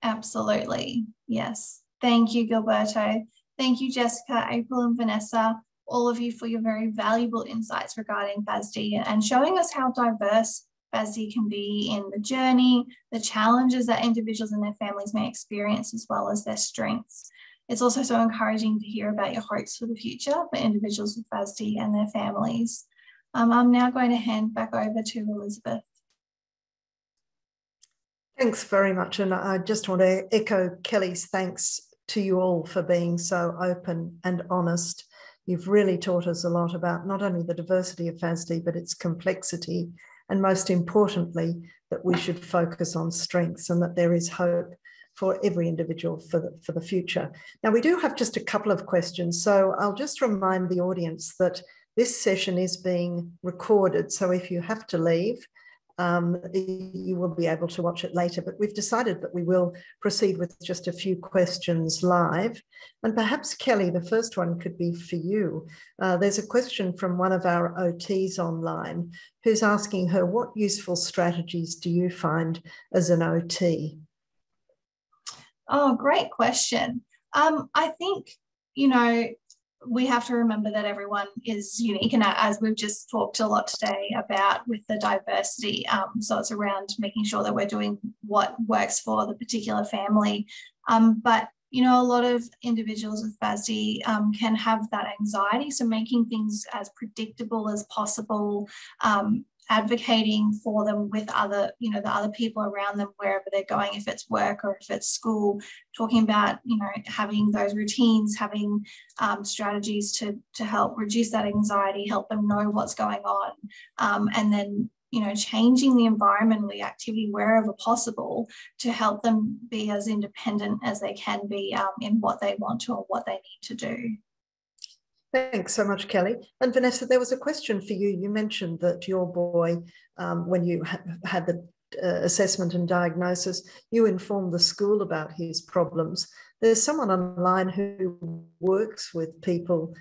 Absolutely. Yes. Thank you, Gilberto. Thank you, Jessica, April, and Vanessa, all of you, for your very valuable insights regarding Fasd, and showing us how diverse Fasd can be in the journey, the challenges that individuals and their families may experience, as well as their strengths. It's also so encouraging to hear about your hopes for the future for individuals with Fasd and their families. I'm now going to hand back over to Elizabeth. Thanks very much. And I just want to echo Kelly's thanks to you all for being so open and honest. You've really taught us a lot about not only the diversity of Fasd, but its complexity, and most importantly, that we should focus on strengths, and that there is hope for every individual for the future. Now, we do have just a couple of questions, so I'll just remind the audience that this session is being recorded, so if you have to leave, you will be able to watch it later. But we've decided that we will proceed with just a few questions live. And perhaps, Kelly, the first one could be for you. There's a question from one of our OTs online who's asking her, what useful strategies do you find as an OT? Oh, great question. I think, we have to remember that everyone is unique, and as we've just talked a lot today about with the diversity, so it's around making sure that we're doing what works for the particular family. But you know, a lot of individuals with Fasd can have that anxiety, so making things as predictable as possible, advocating for them with other, you know, the other people around them wherever they're going, if it's work or if it's school, talking about, you know, having those routines, having strategies to help reduce that anxiety, help them know what's going on, and then, you know, changing the environment and the activity wherever possible to help them be as independent as they can be in what they want to or what they need to do. Thanks so much, Kelly. And Vanessa, there was a question for you. You mentioned that your boy, when you had the assessment and diagnosis, you informed the school about his problems. There's someone online who works with people,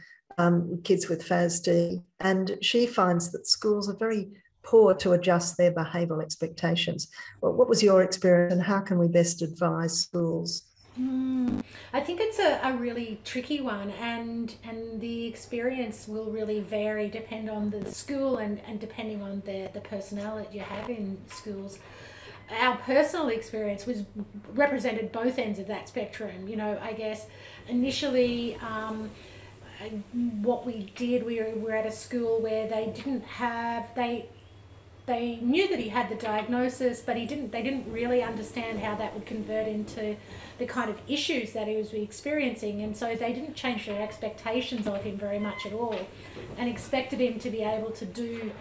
kids with Fasd, and she finds that schools are very poor to adjust their behavioural expectations. Well, what was your experience, and how can we best advise schools? I think it's a really tricky one, and the experience will really vary, depend on the school and depending on the personnel that you have in schools. Our personal experience was represented both ends of that spectrum. You know, I guess initially what we did, we were at a school where they didn't have, they knew that he had the diagnosis, but they didn't really understand how that would convert into the kind of issues that he was experiencing, and so they didn't change their expectations of him very much at all, and expected him to be able to do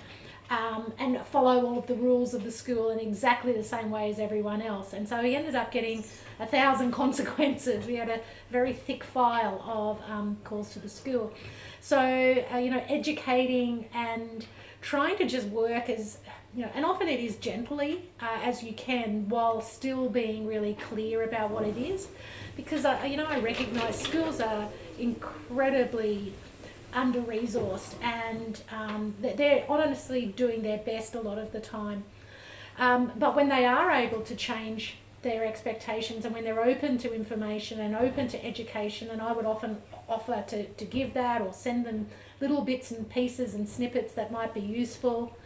and follow all of the rules of the school in exactly the same way as everyone else. And so he ended up getting 1,000 consequences. We had a very thick file of calls to the school. So you know, educating and trying to just work as, you know, and often it is gently as you can, while still being really clear about what it is, because you know, I recognise schools are incredibly under-resourced, and they're honestly doing their best a lot of the time. But when they are able to change their expectations, and when they're open to information and open to education, and I would often offer to give that, or send them little bits and pieces and snippets that might be useful,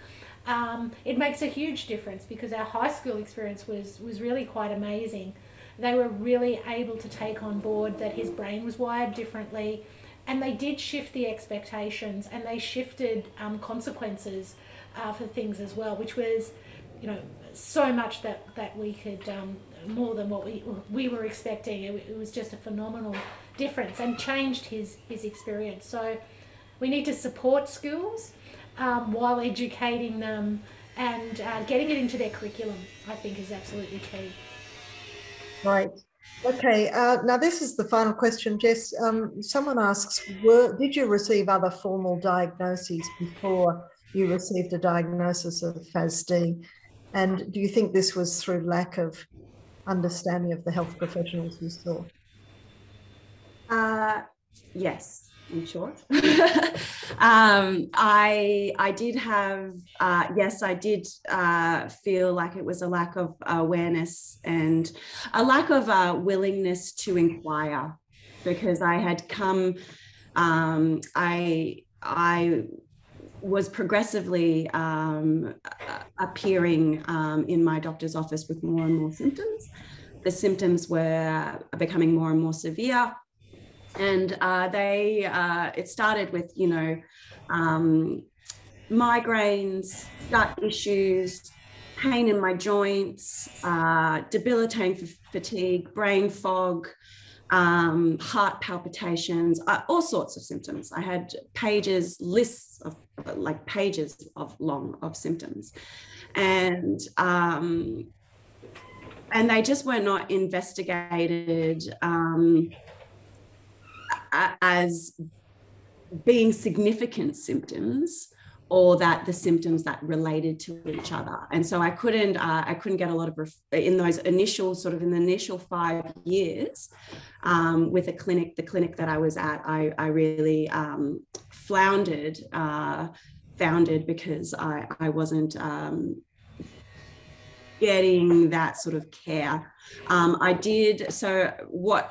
it makes a huge difference, because our high school experience was really quite amazing. They were really able to take on board that his brain was wired differently, and they did shift the expectations, and they shifted consequences for things as well, which was, you know, so much that we could, more than what we were expecting. It was just a phenomenal difference, and changed his experience. So we need to support schools while educating them, and getting it into their curriculum, I think, is absolutely key. Right. Okay. Now this is the final question, Jess. Someone asks, did you receive other formal diagnoses before you received a diagnosis of Fasd? And do you think this was through lack of understanding of the health professionals you saw? Yes, in short. I did have, yes, I did feel like it was a lack of awareness and a lack of willingness to inquire, because I had come, I was progressively appearing in my doctor's office with more and more symptoms. The symptoms were becoming more and more severe. And it started with, you know, migraines, gut issues, pain in my joints, debilitating fatigue, brain fog, heart palpitations, all sorts of symptoms. I had lists of like pages of long of symptoms, and they just were not investigated as being significant symptoms, or that the symptoms that related to each other. And so I couldn't get a lot of in those initial in the initial 5 years with the clinic that I was at. I really foundered because I wasn't getting that sort of care. So what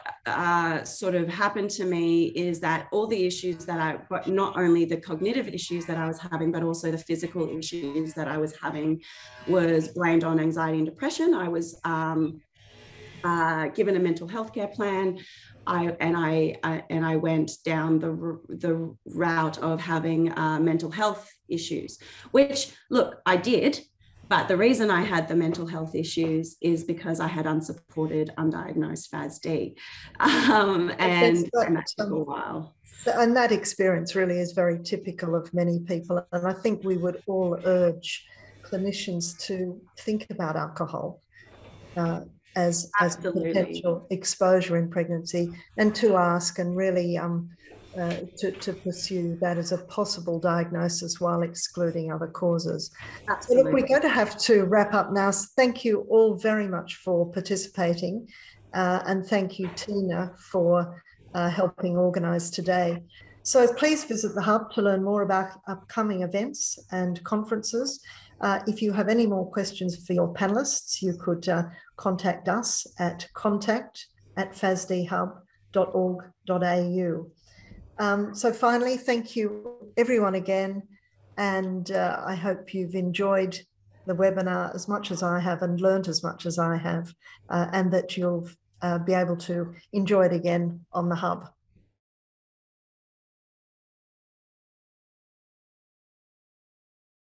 sort of happened to me is that all the issues that not only the cognitive issues that I was having, but also the physical issues that I was having was blamed on anxiety and depression. I was given a mental health care plan. I went down the route of having mental health issues, which, look, I did. But the reason I had the mental health issues is because I had unsupported, undiagnosed Fasd. And that took a while. And that experience really is very typical of many people. And I think we would all urge clinicians to think about alcohol as a potential exposure in pregnancy, and to ask and really to pursue that as a possible diagnosis while excluding other causes. So look, we're going to have to wrap up now. So thank you all very much for participating, and thank you, Tina, for helping organise today. So please visit the Hub to learn more about upcoming events and conferences. If you have any more questions for your panelists, you could contact us at contact@fasdhub.org.au. So finally, thank you everyone again, and I hope you've enjoyed the webinar as much as I have and learned as much as I have, and that you'll be able to enjoy it again on the Hub.